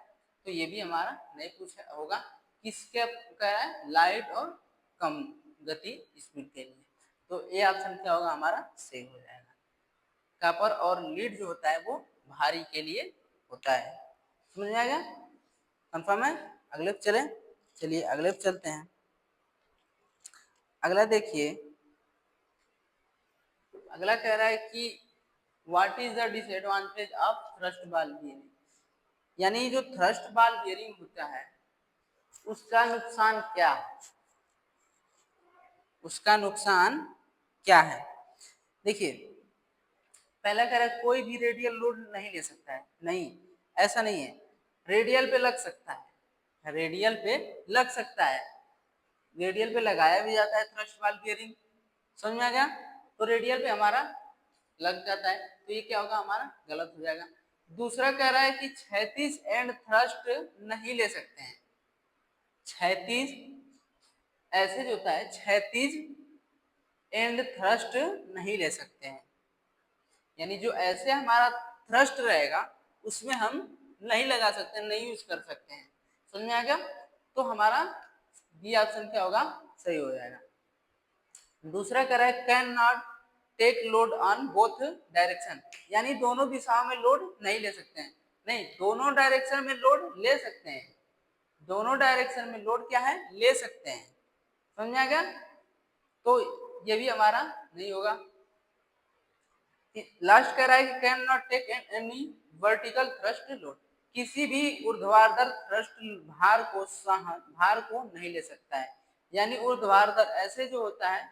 तो ये भी हमारा नहीं पूछा होगा। किसके कह रहा है, लाइट और कम गति स्पीड के लिए, तो ये ऑप्शन क्या होगा हमारा, सही हो जाएगा। कॉपर और लीड जो होता है वो भारी के लिए होता है। समझ में आएगा, कंफर्म है। अगले पे चले, चलिए अगले पे चलते हैं। अगला देखिए, अगला कह रहा है कि what is the disadvantage of thrust ball bearing. यानी जो थ्रस्ट बॉल बियरिंग होता है उसका नुकसान क्या है, उसका नुकसान क्या है। देखिए पहला कह रहा है कोई भी रेडियल लोड नहीं ले सकता है, नहीं ऐसा नहीं है, रेडियल पे लग सकता है, रेडियल पे लग सकता है, रेडियल पे लगाया भी जाता है थ्रस्ट बॉल बियरिंग। समझ में आ गया, तो रेडियल पे हमारा लग जाता है, तो ये क्या होगा हमारा, गलत हो जाएगा। दूसरा कह रहा है कि क्षैतिज एंड थ्रस्ट नहीं ले सकते हैं। क्षैतिज ऐसे जो होता है, क्षैतिज एंड थ्रस्ट नहीं ले सकते हैं, यानी जो ऐसे हमारा थ्रस्ट रहेगा उसमें हम नहीं लगा सकते, नहीं यूज कर सकते हैं। समझ में आ गया, तो हमारा बी ऑप्शन क्या होगा, सही हो जाएगा। दूसरा कह रहा है can not take load on both direction, यानी दोनों दिशाओं में लोड नहीं ले सकते हैं। नहीं, दोनों डायरेक्शन में लोड ले सकते हैं, दोनों डायरेक्शन में लोड क्या है, ले सकते हैं। समझ में आ गया, तो ये भी हमारा नहीं होगा। लास्ट कह रहा है कि can not take any vertical thrust load, किसी भी ऊर्ध्वाधर थ्रस्ट भार को नहीं ले सकता है। यानी ऊर्ध्वाधर ऐसे जो होता है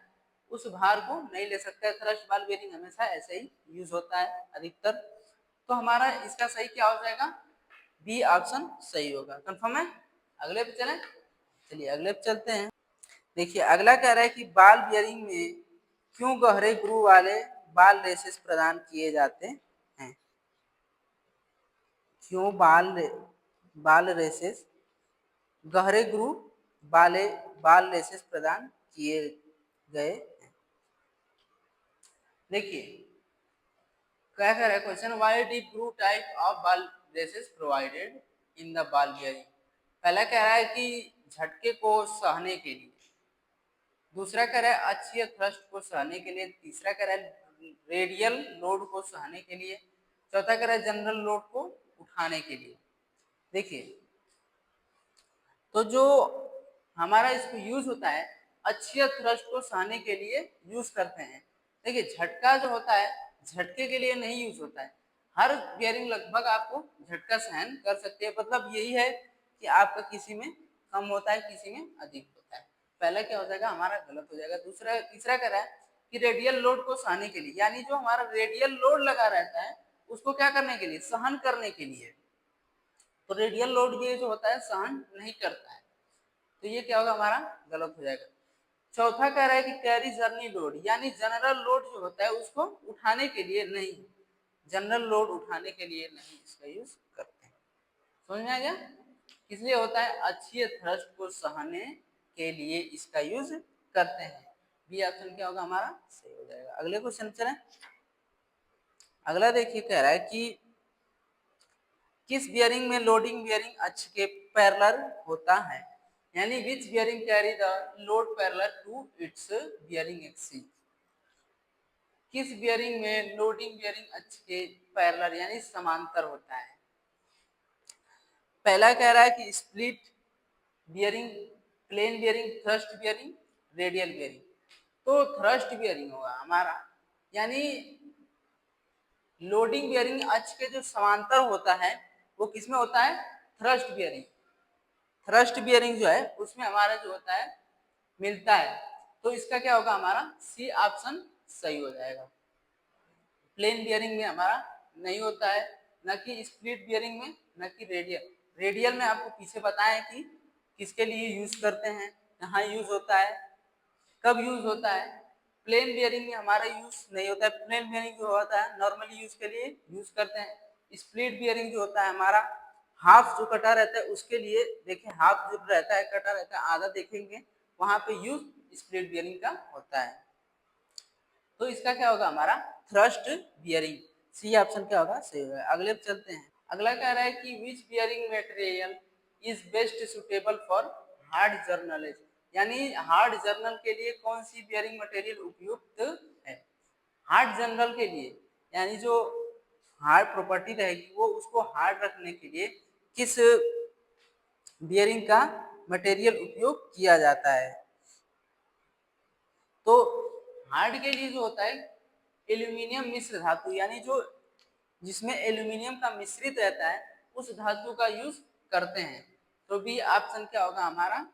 उस भार को नहीं ले सकता है। थ्रस्ट बॉल बेरिंग हमेशा ऐसे ही यूज होता है अधिकतर। तो हमारा इसका सही क्या हो जाएगा, बी ऑप्शन सही होगा। कंफर्म है? अगले पे चलें, चलिए अगले पे चलते हैं। देखिए अगला कह रहा है कि बाल बियरिंग में क्यों गहरे ग्रूव वाले बाल रेसेस प्रदान किए जाते हैं। क्यों बाल रेसेस गहरे ग्रूव वाले बाल रेसेस प्रदान किए गए। देखिए क्या कह रहा है question, why deep groove type of बाल रेसेस प्रोवाइडेड इन द बाल बियरिंग। पहला कह रहा है कि झटके को सहने के लिए, दूसरा कह रहा है अक्षीय थ्रस्ट को सहने के लिए, तीसरा कह रहा है रेडियल लोड को सहने के लिए, चौथा कह रहा है जनरल लोड को उठाने के लिए। देखिए तो जो हमारा इसको यूज होता है अक्षीय थ्रस्ट को सहने के लिए यूज करते हैं। देखिए झटका जो होता है झटके के लिए नहीं यूज होता है। हर बियरिंग लगभग आपको झटका सहन कर सकती है। मतलब यही है कि आपका किसी में कम होता है किसी में अधिक होता है। पहला क्या हो जाएगा हमारा गलत हो जाएगा। दूसरा तीसरा कह रहा है कि रेडियल लोड को सहने के लिए, यानी जो हमारा रेडियल लोड लगा रहता है उसको क्या करने के लिए, सहन करने के लिए। तो रेडियल लोड ये जो होता है सहन नहीं करता है, तो ये क्या होगा हमारा गलत हो जाएगा। चौथा कह रहा है कि कैरी जर्नी लोड, यानी जनरल लोड जो होता है उसको उठाने के लिए नहीं, जनरल लोड उठाने के लिए नहीं इसका यूज करते हैं। समझ में आ गया? किस लिए होता है, अक्षीय थ्रस्ट को सहने के लिए इसका यूज करते हैं। बी ऑप्शन क्या होगा हमारा सही हो जाएगा। अगले क्वेश्चन चलें। अगला देखिए कह रहा है कि किस बियरिंग में लोडिंग बियरिंग अक्ष के पैरेलल होता है। यानी which bearing carry the load parallel to its bearing axis. किस बियरिंग में लोडिंग बियरिंग अक्ष के पैरेलल यानी समांतर होता है। पहला कह रहा है कि split bearing, plane bearing, thrust bearing, radial bearing. तो थ्रस्ट बियरिंग होगा हमारा, यानी लोडिंग बियरिंग अक्ष के जो समांतर होता है वो किसमें होता है, थ्रस्ट बियरिंग। थ्रस्ट बियरिंग जो है उसमें हमारा जो होता है मिलता है। तो इसका क्या होगा हमारा सी ऑप्शन सही हो जाएगा। प्लेन बियरिंग में हमारा नहीं होता है, न कि स्प्लिट बियरिंग में, न कि रेडियल। रेडियल में आपको पीछे बताएं कि किसके लिए यूज करते हैं, कहाँ यूज होता है, कब यूज होता है। प्लेन बियरिंग में हमारा यूज नहीं होता है। प्लेन बियरिंग जो होता है नॉर्मली यूज के लिए यूज करते हैं। स्प्लिट बियरिंग जो होता है हमारा हाफ जो कटा रहता है उसके लिए, देखिए हाफ जो रहता है कटा रहता है आधा देखेंगे वहां पे यूज स्प्लिट बियरिंग का होता है। तो इसका क्या होगा हमारा थ्रस्ट बियरिंग। सी ऑप्शन क्या होगा सही होगा। अगले पे चलते हैं। अगला कह रहा है कि which bearing material is best suitable for hard journal. यानी हार्ड जर्नल के लिए कौन सी बियरिंग मटेरियल उपयुक्त है। हार्ड जर्नल के लिए यानी जो हार्ड प्रॉपर्टी रहेगी वो उसको हार्ड रखने के लिए किस बियरिंग का मटेरियल उपयोग किया जाता है। तो हार्ड के लिए जो होता है एल्यूमिनियम मिश्र धातु, यानी जो जिसमें एल्यूमिनियम का मिश्रित रहता है उस धातु का यूज करते हैं। तो बी ऑप्शन क्या होगा हमारा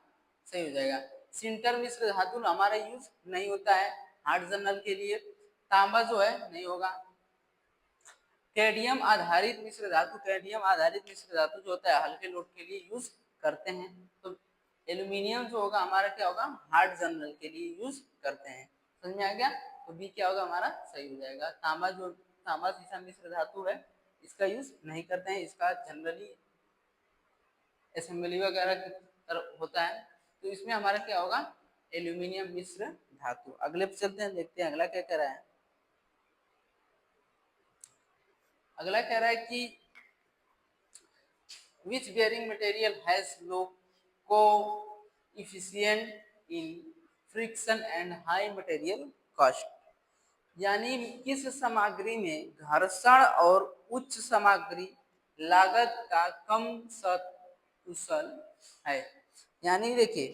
सही हो जाएगा। सिंटर मिश्र धातु हमारा यूज नहीं होता है हार्ड जर्नल के लिए। तांबा जो है नहीं होगा। कैडियम आधारित मिश्र धातु, कैडियम आधारित मिश्र धातु जो होता है हल्के लोड के लिए यूज करते हैं। तो एल्यूमिनियम जो होगा हमारा क्या होगा हार्ड जर्नल के लिए यूज करते हैं। समझ में आ गया? तो बी क्या होगा हमारा सही हो जाएगा। तांबा सीसा मिश्र धातु है इसका यूज नहीं करते हैं, इसका जनरली असेंबली वगैरह होता है। तो इसमें हमारा क्या होगा एल्यूमिनियम मिश्र धातु। अगले पे चलते हैं, देखते हैं अगला क्या कह रहा है। अगला कह रहा है कि which bearing material has low coefficient in friction and high material cost। यानी किस सामग्री में घर्षण और उच्च सामग्री लागत का कम सकुशल है। यानी देखिए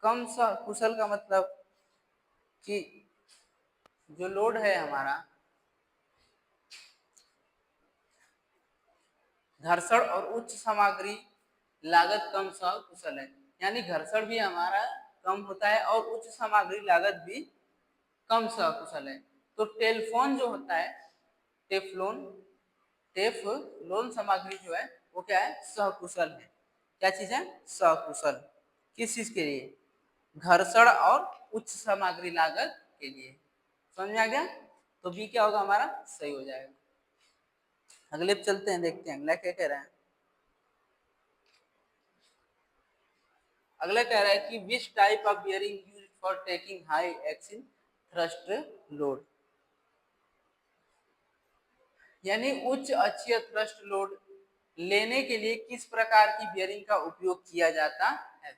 कम सकुशल का मतलब कि जो लोड है हमारा घर्षण और उच्च सामग्री लागत कम सकुशल है, यानी घर्षण भी हमारा कम होता है और उच्च सामग्री लागत भी कम सकुशल है। तो टेफ्लॉन जो होता है, टेफ्लॉन टेफ्लॉन सामग्री जो है वो क्या है, सकुशल है। क्या चीज है, सकुशल। किस चीज के लिए, घर्षण और उच्च सामग्री लागत के लिए। समझ में आ गया, तो बी क्या होगा हमारा, सही हो जाएगा। अगले पे चलते हैं, देखते हैं अगला क्या कह रहा है। अगला कह रहा है कि which type of bearing used for taking high axle thrust load, यानी उच्च अक्षीय थ्रस्ट लोड लेने के लिए किस प्रकार की बियरिंग का उपयोग किया जाता है।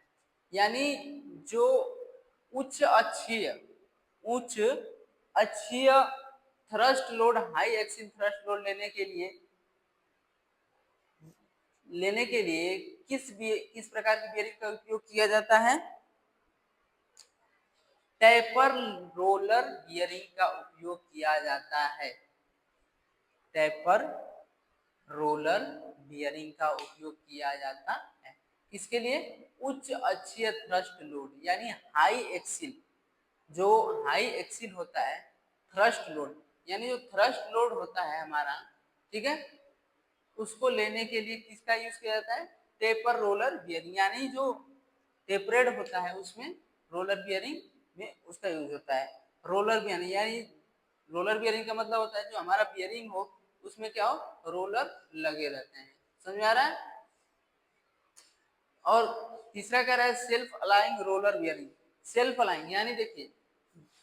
यानी जो उच्च अक्षीय thrust load, high axle thrust load लेने के लिए किस प्रकार की बियरिंग का उपयोग किया जाता है। टेपर रोलर बियरिंग का उपयोग किया जाता है। टेपर रोलर बियरिंग का उपयोग किया जाता है, किसके लिए, उच्च अक्षीय थ्रस्ट लोड, यानी हाई एक्सिल, जो हाई एक्सिल होता है, थ्रस्ट लोड, यानी जो थ्रस्ट लोड होता है हमारा, ठीक है, उसको लेने के लिए किसका यूज किया जाता है, टेपर रोलर बियरिंग, यानी जो टेपरेड होता है उसमें रोलर बियरिंग में उसका यूज होता है। रोलर बियरिंग, यानी रोलर बियरिंग का मतलब होता है जो हमारा बियरिंग हो उसमें क्या हो, रोलर लगे रहते हैं। समझ में आ रहा है। और तीसरा कह रहा है सेल्फ अलाइंग रोलर बियरिंग। सेल्फ अलाइंग यानी देखिए,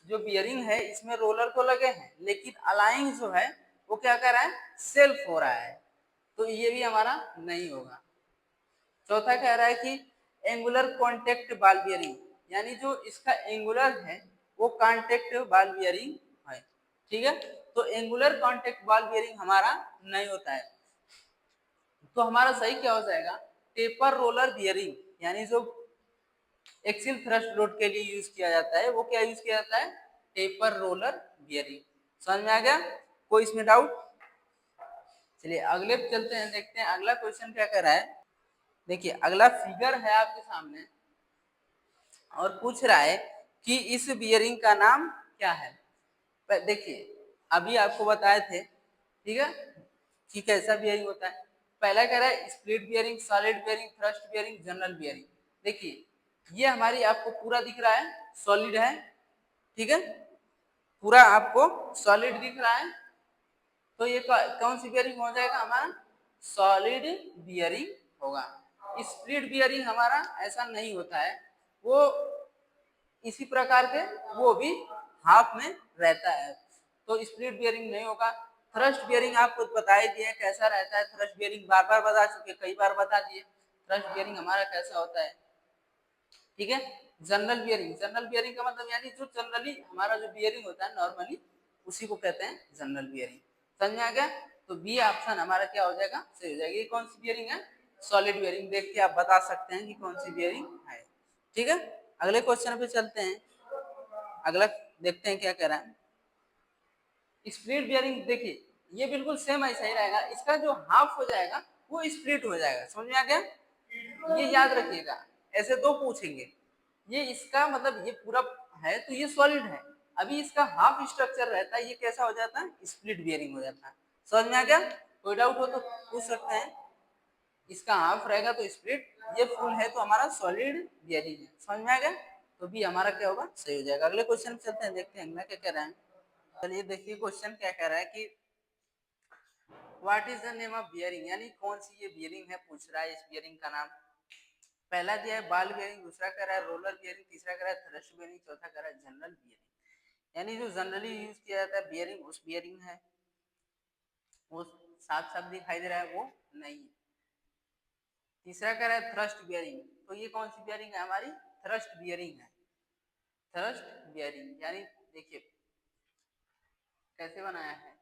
जो बियरिंग है इसमें रोलर तो लगे हैं, लेकिन अलाइंग जो है वो क्या कर रहा है, सेल्फ हो रहा है, तो ये भी हमारा नहीं होगा। चौथा कह रहा है कि एंगुलर कॉन्टेक्ट बॉल बियरिंग, यानी जो इसका एंगुलर है वो कॉन्टेक्ट बॉल बियरिंग है, ठीक है। तो एंगुलर कॉन्टेक्ट बॉल बियरिंग हमारा नहीं होता है, तो हमारा सही क्या हो जाएगा, टेपर रोलर बियरिंग, यानी जो एक्सिल थ्रस्ट लोड के लिए यूज किया जाता है वो क्या यूज किया जाता है, टेपर रोलर बियरिंग। समझ में आ गया, कोई इसमें डाउट। चलिए अगले पे चलते हैं, देखते हैं अगला क्वेश्चन क्या कर रहा है। देखिए अगला फिगर है आपके सामने और पूछ रहा है कि इस बियरिंग का नाम क्या है। देखिए अभी आपको बताए थे, ठीक है, कि कैसा बियरिंग होता है। पहला कह रहा है split bearing, solid bearing, thrust bearing, general bearing. देखिए ये हमारी आपको पूरा दिख रहा है, सॉलिड है, ठीक है, पूरा आपको सॉलिड दिख रहा है, तो ये कौन सी बियरिंग हो जाएगा हमारा, सॉलिड बियरिंग होगा। स्प्लिट बियरिंग हमारा ऐसा नहीं होता है, वो इसी प्रकार के वो भी हाफ में रहता है, तो स्प्लिट बियरिंग नहीं होगा। थ्रस्ट बियरिंग आपको बता ही दिए कैसा रहता है, थ्रस्ट बियरिंग बार बार बता चुके, कई बार बता दिए थ्रस्ट बियरिंग हमारा कैसा होता है, ठीक है। जनरल बियरिंग, जनरल बियरिंग का मतलब यानी जो जनरली हमारा जो बियरिंग होता है नॉर्मली, उसी को कहते हैं जनरल बियरिंग। समझ में आ गया, तो बी ऑप्शन हमारा क्या हो जाएगा, सही हो जाएगा। ये कौन सी बियरिंग है, सॉलिड बियरिंग। देख के आप बता सकते हैं कि कौन सी बियरिंग है, ठीक है। अगले क्वेश्चन पे चलते हैं, अगला देखते हैं क्या कह रहा है। स्प्लिट बियरिंग देखिए ये बिल्कुल सेम ऐसा ही रहेगा, इसका जो हाफ हो जाएगा वो स्प्लिट हो जाएगा। समझ में आ गया, ये याद रखिएगा, ऐसे दो पूछेंगे। ये इसका मतलब ये पूरा है तो ये सॉलिड है, अभी इसका हाफ स्ट्रक्चर रहता है, ये कैसा हो जाता है, स्प्लिट बियरिंग हो जाता है। समझ में आ गया, कोई डाउट हो तो पूछ सकते हैं। इसका हाफ रहेगा तो स्प्लिट, ये फुल है तो हमारा सॉलिड बियरिंग है। समझ में आ गया, तो भी हमारा क्या होगा, सही हो जाएगा। अगले क्वेश्चन पे चलते हैं, देखते हैं अगला क्या कह रहा है। चलिए देखिए क्वेश्चन क्या कह रहा है कि what is the name of bearing, यानी कौन सी ये बियरिंग है, पूछ रहा है इस बियरिंग का नाम। पहला दिया है बॉल बियरिंग, दूसरा कह रहा है रोलर बियरिंग, तीसरा कह रहा है थ्रस्ट बियरिंग, चौथा कह रहा है जनरल बियरिंग। यानी जो जनरली यूज किया जाता है बियरिंग उस बियरिंग है, वो साफ साफ दिखाई दे रहा है वो नहीं है। तीसरा कह रहा है थ्रस्ट बियरिंग, तो ये कौन सी बियरिंग है हमारी, थ्रस्ट बियरिंग है। थ्रस्ट बियरिंग यानी देखिए कैसे बनाया है,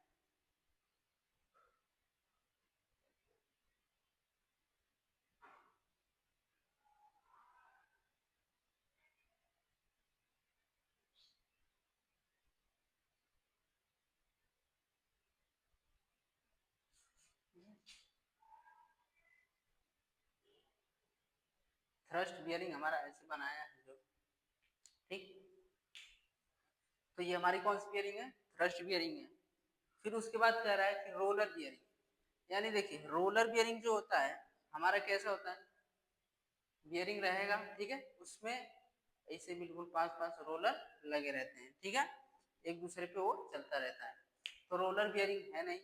थ्रस्ट बियरिंग हमारा ऐसे बनाया है जो, ठीक। तो ये हमारी कौन सी बियरिंग है, थ्रस्ट बियरिंग है। फिर उसके बाद कह रहा है कि रोलर बियरिंग, यानी देखिए रोलर बियरिंग जो होता है हमारा कैसा होता है, बियरिंग रहेगा, ठीक है, उसमें ऐसे बिल्कुल पास पास रोलर लगे रहते हैं, ठीक है, एक दूसरे पे वो चलता रहता है। तो रोलर बियरिंग है नहीं।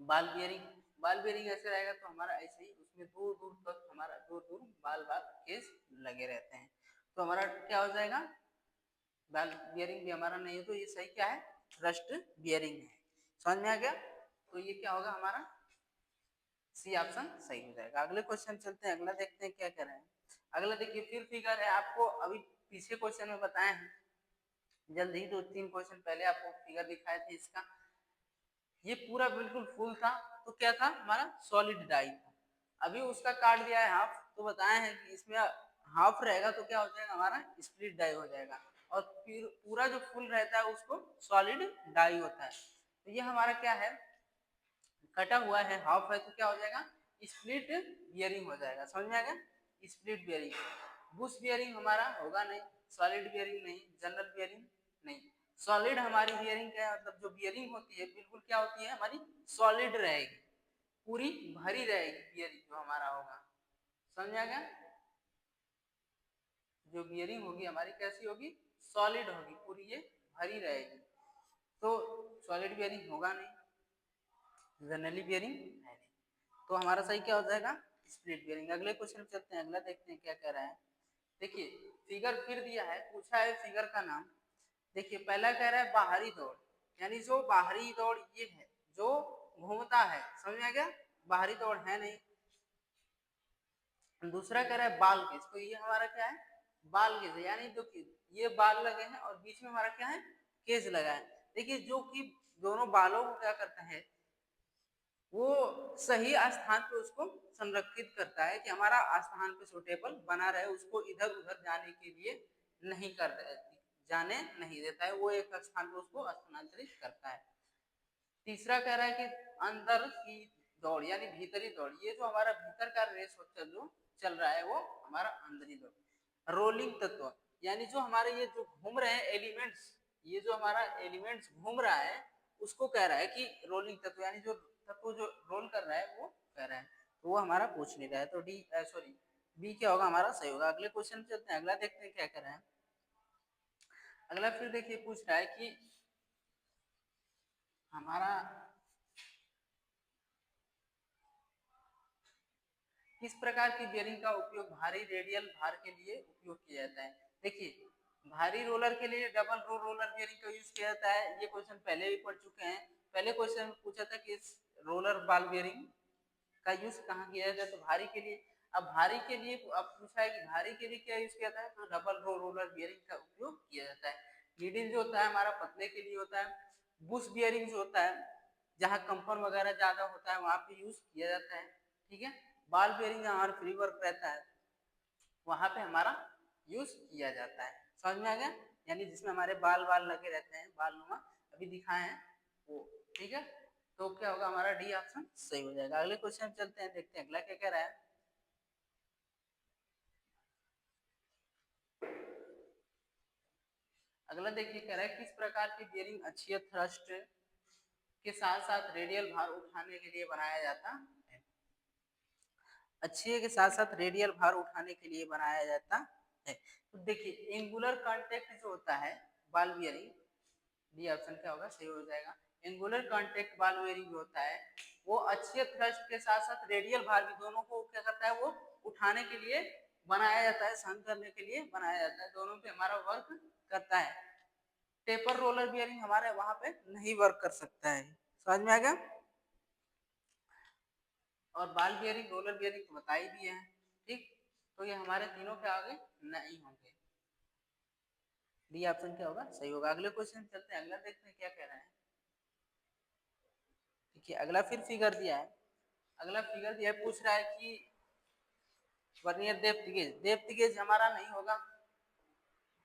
बाल बियरिंग, बाल बियरिंग ऐसे रहेगा तो हमारा ऐसे ही उसमें दूर दूर तक हमारा दूर दूर बाल बाल केस लगे रहते हैं। तो हमारा क्या हो जाएगा, बाल बियरिंग भी हमारा नहीं है, तो ये सही क्या है, थ्रस्ट बियरिंग है। समझ में आ गया। तो ये क्या होगा हमारा, सी ऑप्शन सही हो जाएगा। अगले क्वेश्चन चलते हैं, अगला देखते हैं क्या कह रहे हैं। अगला देखिए फिर फिगर है, आपको अभी पीछे क्वेश्चन में बताए हैं, जल्द ही 2-3 क्वेश्चन पहले आपको फिगर दिखाए थे इसका। ये पूरा बिल्कुल फुल था तो क्या था हमारा, सॉलिड डाई था। अभी उसका काट दिया है हाफ, तो बताए हैं कि इसमें हाफ रहेगा तो क्या हो जाएगा हमारा, स्प्लिट डाई हो जाएगा। और फिर पूरा जो फुल रहता है उसको सॉलिड डाई होता है। तो ये हमारा क्या है, कटा हुआ है, हाफ है, तो क्या हो जाएगा, स्प्लिट बियरिंग हो जाएगा। समझ में आ गया, स्प्लिट बियरिंग। बुश बियरिंग हमारा होगा नहीं, सॉलिड बियरिंग नहीं, जनरल बियरिंग नहीं। सॉलिड हमारी बियरिंग क्या है, मतलब जो बियरिंग होती है बिल्कुल क्या होती है हमारी, सॉलिड रहेगी, पूरी भरी रहेगी बियरिंग जो हमारा होगा। समझ में आ गया, जो बियरिंग होगी हमारी कैसी होगी, सॉलिड होगी, पूरी ये भरी रहेगी। तो सॉलिड बियरिंग होगा नहीं, जनरली बियरिंग है नहीं। तो हमारा सही क्या हो जाएगा, स्प्लिट बियरिंग। अगले क्वेश्चन चलते हैं, अगला देखते हैं क्या कह रहा है। देखिए फिगर फिर दिया है, पूछा है फिगर का नाम। देखिए पहला कह रहा है बाहरी दौड़, यानी जो बाहरी दौड़ ये है जो घूमता है। समझ में आ गया, बाहरी दौड़ है नहीं। दूसरा कह रहा है बाल केज, तो ये हमारा क्या है, बाल केज है, यानी जो ये बाल लगे हैं और बीच में हमारा क्या है, केज लगा है। देखिए जो कि दोनों बालों को क्या करता है, वो सही स्थान पे उसको संरक्षित करता है कि हमारा स्थान पे सुटेबल बना रहे, उसको इधर उधर जाने के लिए नहीं कर जाने नहीं देता है, वो एक स्थान पे उसको स्थानांतरित करता है। तीसरा कह रहा है कि अंदर की दौड़, यानी भीतरी दौड़, ये जो हमारा भीतर का रेस होता जो चल रहा है वो हमारा अंदरी दौड़। रोलिंग तत्व, यानी जो हमारे ये जो घूम रहे हैं एलिमेंट्स, ये जो हमारा एलिमेंट्स घूम रहा है उसको कह रहा है कि रोलिंग तत्व, यानी जो तत्व जो रोल कर रहा है वो कह रहा है। तो वो हमारा पूछ नहीं रहा है, तो डी सॉरी बी क्या होगा हमारा सही होगा। अगले क्वेश्चन चलते हैं, अगला देखते हैं क्या कर रहा है। अगला फिर देखिए पूछ रहा है कि हमारा किस प्रकार की बियरिंग का उपयोग भारी रेडियल भार के लिए उपयोग किया जाता है। देखिए भारी रोलर के लिए डबल रो रोलर बियरिंग का यूज किया जाता है, ये क्वेश्चन पहले भी पढ़ चुके हैं। पहले क्वेश्चन में पूछा था कि रोलर बाल बियरिंग का यूज कहाँ किया जाता है, तो भारी के लिए। अब भारी के लिए अब पूछा है कि भारी के लिए क्या यूज किया जाता है, तो डबल रो रोलर बियरिंग का उपयोग किया जाता है। नीडल जो होता है हमारा पतले के लिए होता है। बुश बियरिंग जो होता है जहाँ कंपन वगैरह ज्यादा होता है वहां पे यूज किया जाता है, ठीक है। बाल बेरिंग हमारा फ्री वर्क रहता है, वहां पे हमारा यूज किया जाता है। समझ में आ गया, यानी जिसमें हमारे बाल बाल लगे रहते हैं, बाल नुमा अभी दिखाए हैं वो, ठीक है। तो क्या होगा हमारा डी ऑप्शन सही हो जाएगा। अगले क्वेश्चन चलते हैं, देखते हैं अगला क्या कह रहा है। अगला देखिए कह रहा है किस प्रकार की बियरिंग अक्षीय थ्रस्ट के साथ साथ रेडियल भार उठाने के लिए बनाया जाता है। अक्षीय के साथ साथ रेडियल भार उठाने के लिए बनाया जाता है। तो देखिए एंगुलर कांटेक्ट जो होता है बॉल बियरिंग, डी ऑप्शन क्या होगा सही हो जाएगा। एंगुलर कांटेक्ट बॉल बियरिंग जो होता है वो अक्षीय थ्रस्ट के साथ साथ रेडियल भार भी दोनों को क्या करता है, वो उठाने के लिए बनाया जाता है, सहन करने के लिए बनाया जाता है, दोनों पे हमारा वर्क करता है। टेपर रोलर बियरिंग हमारे वहां पे नहीं वर्क कर सकता है। समझ में आ गया। और बाल बियरिंग रोलर बियरिंग तो बता ही दिए हैं, ठीक। तो ये हमारे तीनों के आगे नहीं होंगे, डी ऑप्शन क्या होगा सही होगा। अगले क्वेश्चन चलते हैं, अगला देखते हैं क्या कह रहा है। देखिए अगला फिर फिगर दिया है, अगला फिगर दिया है, पूछ रहा है कि vernier depth gauge, depth gauge हमारा नहीं होगा,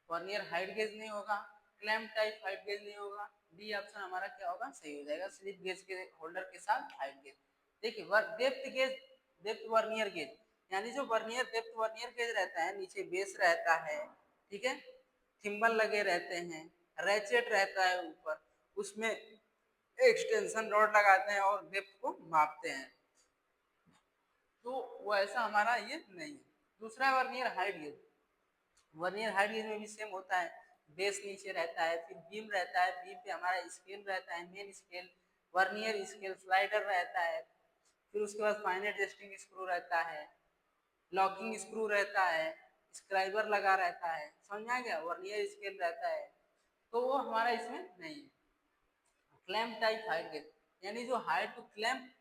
वर्नियर हाइट गेज नहीं होगा, क्लैंप टाइप हाइट गेज नहीं होगा। डी ऑप्शन हमारा क्या होगा सही हो जाएगा, स्लिप गेज के होल्डर के साथ हाइट गेज। देखिए depth gauge, depth vernier gauge, यानी जो वर्नियर डेप्थ वर्नियर गेज रहता है, नीचे बेस रहता है, ठीक है, थिम्बल लगे रहते हैं, रैचेट रहता है ऊपर, उसमें एक्सटेंशन रॉड लगाते हैं और डेप्थ को मापते हैं। तो वैसा हमारा ये नहीं है। दूसरा vernier height gauge, vernier height gauge में भी सेम होता है, बेस नीचे रहता है, फिर बीम रहता है, बीम पे हमारा स्केल रहता है, main scale, vernier scale, slider रहता है, फिर उसके बाद फाइन एडजस्टिंग स्क्रू रहता है, लॉकिंग स्क्रू रहता है, स्क्राइबर लगा रहता है, समझ में आ गया, वर्नियर स्केल रहता है, तो वो हमारा इसमें नहीं है। क्लैंप टाइप हाइट गेज, यानी जो हाइट को क्लैंप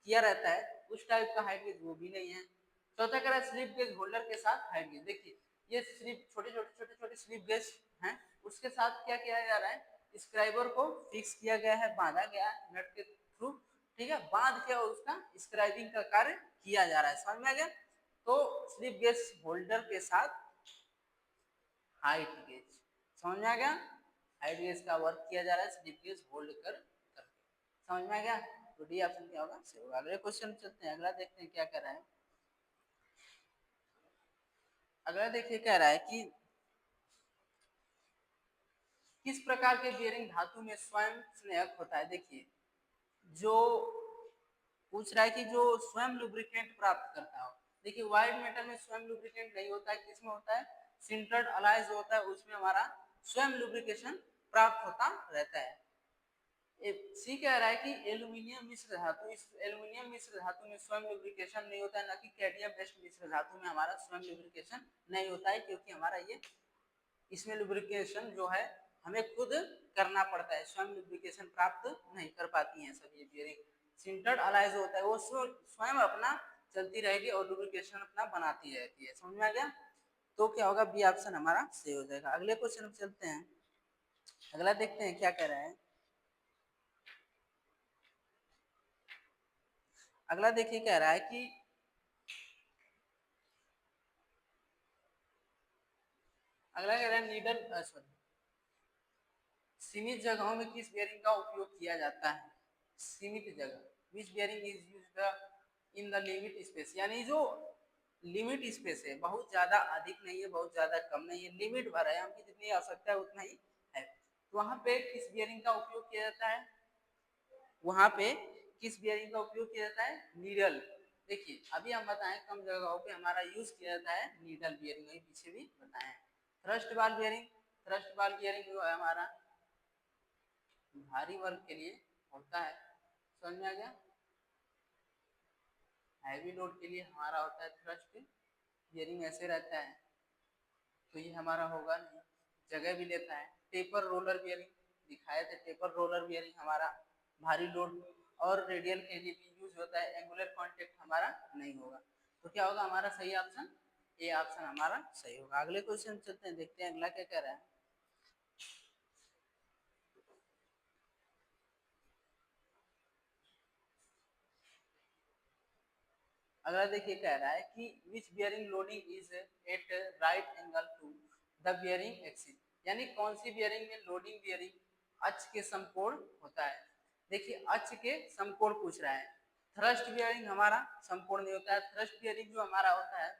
किया रहता है उस टाइप का हाइट गेज वो भी नहीं है। चौथा कह रहा है स्लिप गेज होल्डर के साथ हाइट गेज। देखिए ये स्लिप छोटे छोटे स्लिप गेज हैं, उसके साथ क्या किया जा रहा है, स्क्राइबर को फिक्स किया गया है, बांधा गया है नट के थ्रू, ठीक है, बांध के और उसका स्क्राइबिंग का कार्य किया जा रहा है, समझ में आ गया। तो स्लिप गेज होल्डर के साथ हाइट गेज, समझ में आ गया, हाइट गेज का वर्क किया जा रहा है स्लिप गेज होल्ड करके, समझ में आ गया। तो डी ऑप्शन क्या होगा, सही होगा। अगले क्वेश्चन चलते हैं, अगला देखते हैं क्या कर रहा है। अगला देखिए कह रहा है कि किस प्रकार के बेयरिंग धातु में स्वयं स्नेहक होता है। देखिए जो पूछ रहा है कि जो स्वयं लुब्रिकेंट प्राप्त करता हो। देखिए वाइट मेटल में स्वयं लुब्रिकेंट नहीं होता है, किसमें होता है, सिंटर्ड अलाइज होता है, उसमें हमारा स्वयं लुब्रिकेशन प्राप्त होता रहता है। सी कह रहा है कि एल्यूमिनियम मिश्र धातु, इस एल्यूमिनियम मिश्र धातु में स्वयं लुब्रिकेशन नहीं होता है, ना कि कैडमियम बेस्ड मिश्र धातु में हमारा स्वयं लुब्रिकेशन नहीं होता है, क्योंकि हमारा ये इसमें लुब्रिकेशन जो है हमें खुद करना पड़ता है, स्वयं लुब्रिकेशन प्राप्त नहीं कर पाती हैं सभी बेयरिंग। सिंटर्ड अलाइज होता है वो स्वयं अपना चलती रहेगी और लुब्रिकेशन अपना बनाती रहती है, समझ में आ गया। तो क्या होगा, बी ऑप्शन हमारा सही हो जाएगा। अगले क्वेश्चन में चलते हैं, अगला देखते हैं क्या कह रहा है। अगला देखिए कह रहा है कि अगला कह रहा है नीडल सॉरी सीमित जगहों में किस बेयरिंग का उपयोग किया जाता है। सीमित जगह, which bearing is used in the limit space, यानी जो लिमिट स्पेस है, बहुत ज्यादा अधिक नहीं है, बहुत ज्यादा कम नहीं है, लिमिट भर है, हमकी जितनी आवश्यकता है उतना ही है, तो वहां पे किस बेयरिंग का उपयोग किया जाता है, वहां पे किस बेयरिंग का उपयोग किया जाता है, नीडल। देखिए अभी हम बताएं कम जगहों पे हमारा यूज किया जाता है नीडल बेयरिंग, वही पीछे भी बताएं। थ्रस्ट बाल बेयरिंग, थ्रस्ट बाल बेयरिंग जो है हमारा भारी वर्क के लिए होता है, समझ में आ गया। हैवी लोड के लिए हमारा होता है थ्रस्ट बेयरिंग, ऐसे रहता है, तो ये हमारा होगा नहीं, जगह भी लेता है। टेपर रोलर बेयरिंग दिखाए थे, टेपर रोलर बेयरिंग हमारा भारी लोड और रेडियल के लिए भी यूज होता है, एंगुलर कॉन्टेक्ट हमारा नहीं होगा। तो क्या होगा हमारा सही ऑप्शन, ए ऑप्शन हमारा सही होगा। अगले क्वेश्चन चलते हैं, देखते हैं अगला क्या कह रहा है। अगला देखिए कह रहा है कि which bearing loading is at right angle to the bearing axis, यानी कौन सी बियरिंग में लोडिंग बियरिंग अक्ष के समकोण होता है। देखिए अक्ष के समकोण पूछ रहा है, थ्रस्ट बियरिंग हमारा समकोण नहीं होता है, थ्रस्ट बियरिंग जो हमारा होता है,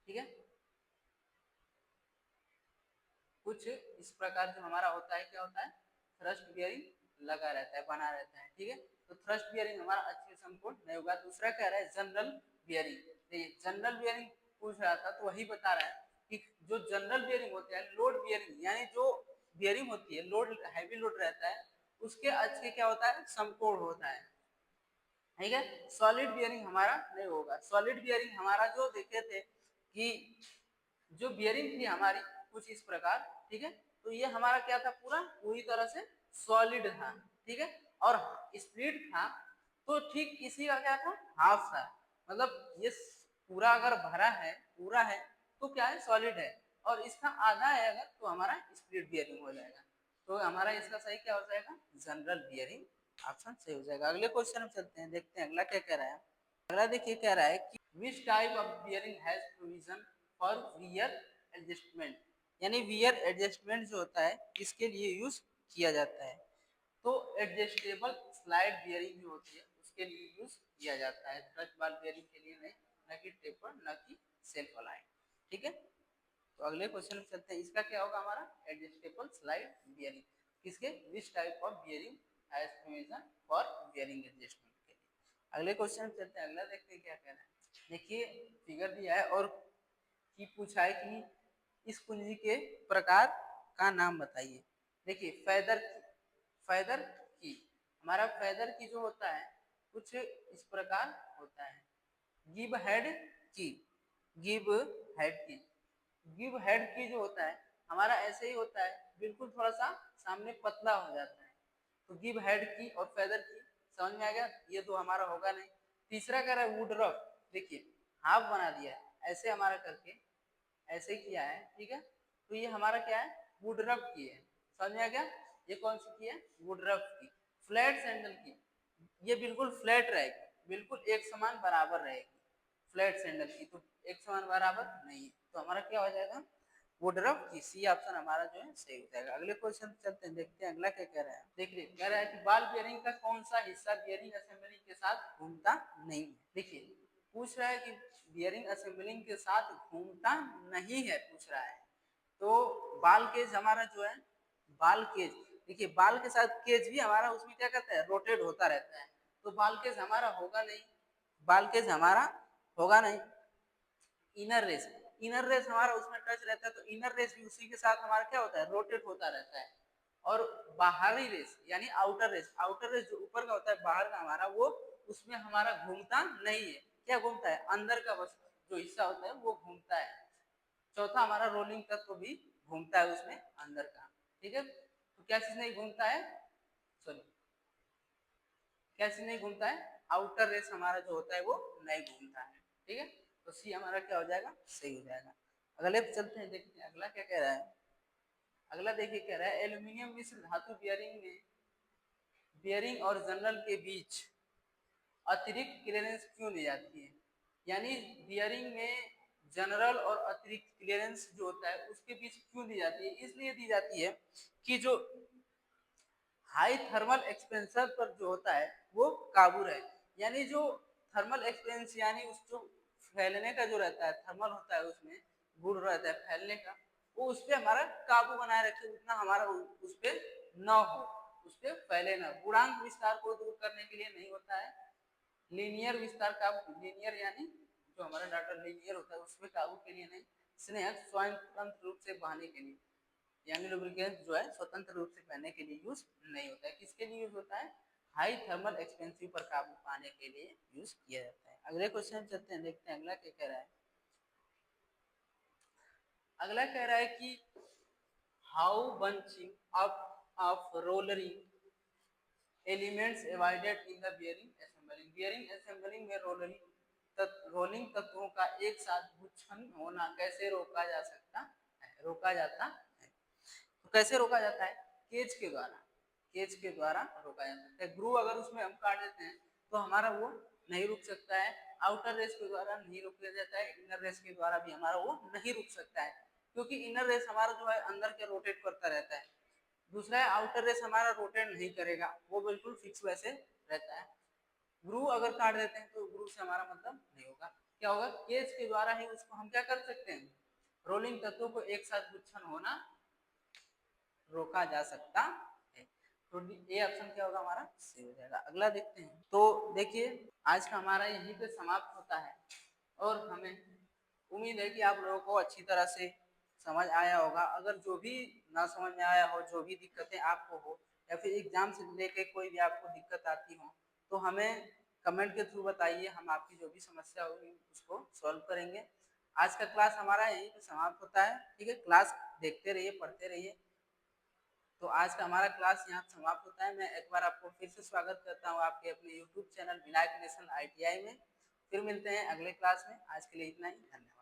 ठीक है, कुछ इस प्रकार जो हमारा होता है, क्या होता है, थ्रस्ट बियरिंग लगा रहता है, बना रहता है, ठीक है, तो थ्रस्ट बियरिंग हमारा अच्छे समकोण नहीं होगा। दूसरा कह रहा है जनरल बियरिंग, देखिए जनरल बियरिंग पूछ रहा था तो वही बता रहा है कि जो जनरल बियरिंग होते हैं, लोड बियरिंग, यानी जो बियरिंग होती है लोड हैवी लोड रहता है उसके अक्ष के क्या होता है, समकोण होता है, ठीक है। सॉलिड बियरिंग हमारा नहीं होगा। सॉलिड बियरिंग हमारा जो देखे थे कि जो बियरिंग थी हमारी कुछ इस प्रकार, ठीक है, तो ये हमारा क्या था, पूरा पूरी तरह से सॉलिड था, ठीक है, और स्प्लिट था, तो ठीक इसी का क्या था, हाफ था, मतलब ये पूरा अगर भरा है, पूरा है तो क्या है, सॉलिड है, और इसका आधा है अगर तो हमारा स्प्लिट बियरिंग हो जाएगा। तो हमारा इसका सही क्या हो जाएगा, जनरल बियरिंग ऑप्शन सही हो जाएगा। अगले क्वेश्चन में चलते हैं, देखते हैं अगला क्या कह रहा है। अगला देखिए कह रहा है कि which type of bearing has provision for wear adjustment, यानी वियर एडजस्टमेंट जो होता है किसके लिए यूज किया जाता है। तो एडजस्टेबल स्लाइड बियरिंग जो होती है उसके लिए यूज किया जाता है, थ्रस्ट बाल बियरिंग के लिए नहीं न कि टेपर, न कि सेल्फ अलाइन। ठीक है, तो अगले क्वेश्चन में चलते हैं। इसका क्या होगा हमारा, एडजस्टेबल स्लाइड बियरिंग, किसके, विच type of bearing has provision for bearing adjustment के लिए। अगले क्वेश्चन में चलते हैं, अगला देखते हैं क्या कह रहा है। देखिए फिगर दिया है और की पूछा है कि इस कुंजी के प्रकार का नाम बताइए। देखिए फेदर की हमारा फेदर की जो होता है कुछ इस प्रकार होता है, गिव हेड की, गिव हेड की, गिव हेड की जो होता है हमारा ऐसे ही होता है, बिल्कुल थोड़ा सा सामने पतला हो जाता है। तो गिव हेड की और फेदर की समझ में आ गया, ये तो हमारा होगा नहीं। तीसरा कह रहा है वुड रफ, देखिए हाफ बना दिया है ऐसे हमारा करके, ऐसे किया है, ठीक है, तो ये हमारा क्या है, वुड रफ की है, समझ में आ गया। ये कौन सी की है, वुड रफ की। फ्लैट सैंडल की, ये बिल्कुल फ्लैट रहेगी, बिल्कुल एक समान बराबर रहेगी। फ्लैट सैंडल की तो एक समान बराबर नहीं, तो हमारा क्या हो जाएगा, वुड रफ की, सी ऑप्शन हमारा जो है सही हो जाएगा। अगले क्वेश्चन चलते हैं, देखते हैं अगला क्या कह रहा है। देखिए कह रहा है कि बॉल बियरिंग का कौन सा हिस्सा बियरिंग असेंबलिंग के साथ घूमता नहीं है। देखिए पूछ रहा है कि बियरिंग असेंबलिंग के साथ घूमता नहीं है, पूछ रहा है, तो बाल केज हमारा जो है, बाल केज, देखिए बाल के साथ केज भी हमारा उसमें क्या करता है, रोटेट होता रहता है, तो बाल केज हमारा होगा नहीं, बाल केज हमारा होगा नहीं। इनर रेस, इनर रेस हमारा उसमें टच रहता है, तो इनर रेस भी उसी के साथ हमारा क्या होता है, रोटेट होता रहता है। और बाहरी रेस यानी आउटर रेस, आउटर रेस जो ऊपर का होता है बाहर का हमारा, वो उसमें हमारा घूमता नहीं है। क्या घूमता है, अंदर का बस जो हिस्सा होता है वो घूमता है। चौथा हमारा रोलिंग तत्व भी घूमता है उसमें अंदर का, ठीक है। तो क्या चीज नहीं घूमता है, सॉरी क्या चीज नहीं घूमता है, आउटर रेस हमारा जो होता है वो नहीं घूमता है, ठीक है। तो सी हमारा क्या हो जाएगा, सही हो जाएगा। अगले पे चलते हैं, देखते हैं अगला क्या कह रहा है। अगला देखिए कह रहा है एल्यूमिनियम मिश्र धातु बियरिंग में, बियरिंग और जनरल के बीच अतिरिक्त क्लियरेंस क्यों दी जाती है। यानी बियरिंग में जनरल और अतिरिक्त क्लियरेंस जो होता है उसके बीच क्यों दी जाती है, इसलिए दी जाती है कि जो हाई थर्मल एक्सपेंशन पर जो होता है वो काबू रहे। यानी जो थर्मल एक्सपेंस यानी उस जो फैलने का जो रहता है, थर्मल होता है उसमें गुण रहता है फैलने का, वो उस पर हमारा काबू बनाए रखे, उतना हमारा उस पर न हो, उस पर फैले ना। गुणांक विस्तार को दूर करने के लिए नहीं होता है, लीनियर विस्तार का, लीनियर यानी जो हमारा डाटा लीनियर होता है उसमें काबू के लिए नहीं, स्नेहक स्वतंत्र रूप से बहने के लिए, यानी लुब्रिकेंट जो है स्वतंत्र रूप से बहने के लिए यूज नहीं होता है। किसके लिए यूज होता है, हाई थर्मल एक्सपेंसिव पर काबू पाने के लिए यूज किया जाता है। अगले क्वेश्चन चलते हैं, देखते हैं अगला क्या कह रहा है। अगला कह रहा है कि how bunching up of rollering elements avoided in the bearing assembling, bearing assembling में रोलिंग तत्वों का एक साथ गुच्छन होना कैसे रोका जा सकता है, रोका जाता है। तो कैसे रोका जाता है, केज के द्वारा, केज के द्वारा रोका जा सकता है। ग्रू अगर उसमें हम काट देते हैं तो हमारा वो नहीं रुक सकता है, आउटर रेस के द्वारा नहीं रोका जाता है, इनर रेस के द्वारा भी हमारा वो नहीं रुक सकता है, क्योंकि इनर रेस हमारा जो है अंदर के रोटेट करता रहता है। दूसरा है आउटर रेस हमारा रोटेट नहीं करेगा, वो बिल्कुल फिक्स वैसे रहता है। ग्रू अगर काट देते हैं तो ग्रू से हमारा मतलब नहीं होगा। क्या होगा, केज के द्वारा ही उसको हम क्या कर सकते हैं, रोलिंग तत्वों को एक साथ गुच्छन होना रोका जा सकता है। तो ए ऑप्शन क्या होगा हमारा, सही हो जाएगा। अगला देखते हैं, तो देखिए आज का हमारा यहीं पे समाप्त होता है, और हमें उम्मीद है कि आप लोगों को अच्छी तरह से समझ आया होगा। अगर जो भी ना समझ में आया हो, जो भी दिक्कतें आपको हो, या फिर एग्जाम से लेके कोई भी आपको दिक्कत आती हो, तो हमें कमेंट के थ्रू बताइए, हम आपकी जो भी समस्या होगी उसको सॉल्व करेंगे। आज का क्लास हमारा यहीं पे समाप्त होता है, ठीक है। क्लास देखते रहिए, पढ़ते रहिए। तो आज का हमारा क्लास यहाँ समाप्त होता है। मैं एक बार आपको फिर से स्वागत करता हूँ आपके अपने YouTube channel Vinayak national ITI में। फिर मिलते हैं अगले क्लास में, आज के लिए इतना ही, धन्यवाद।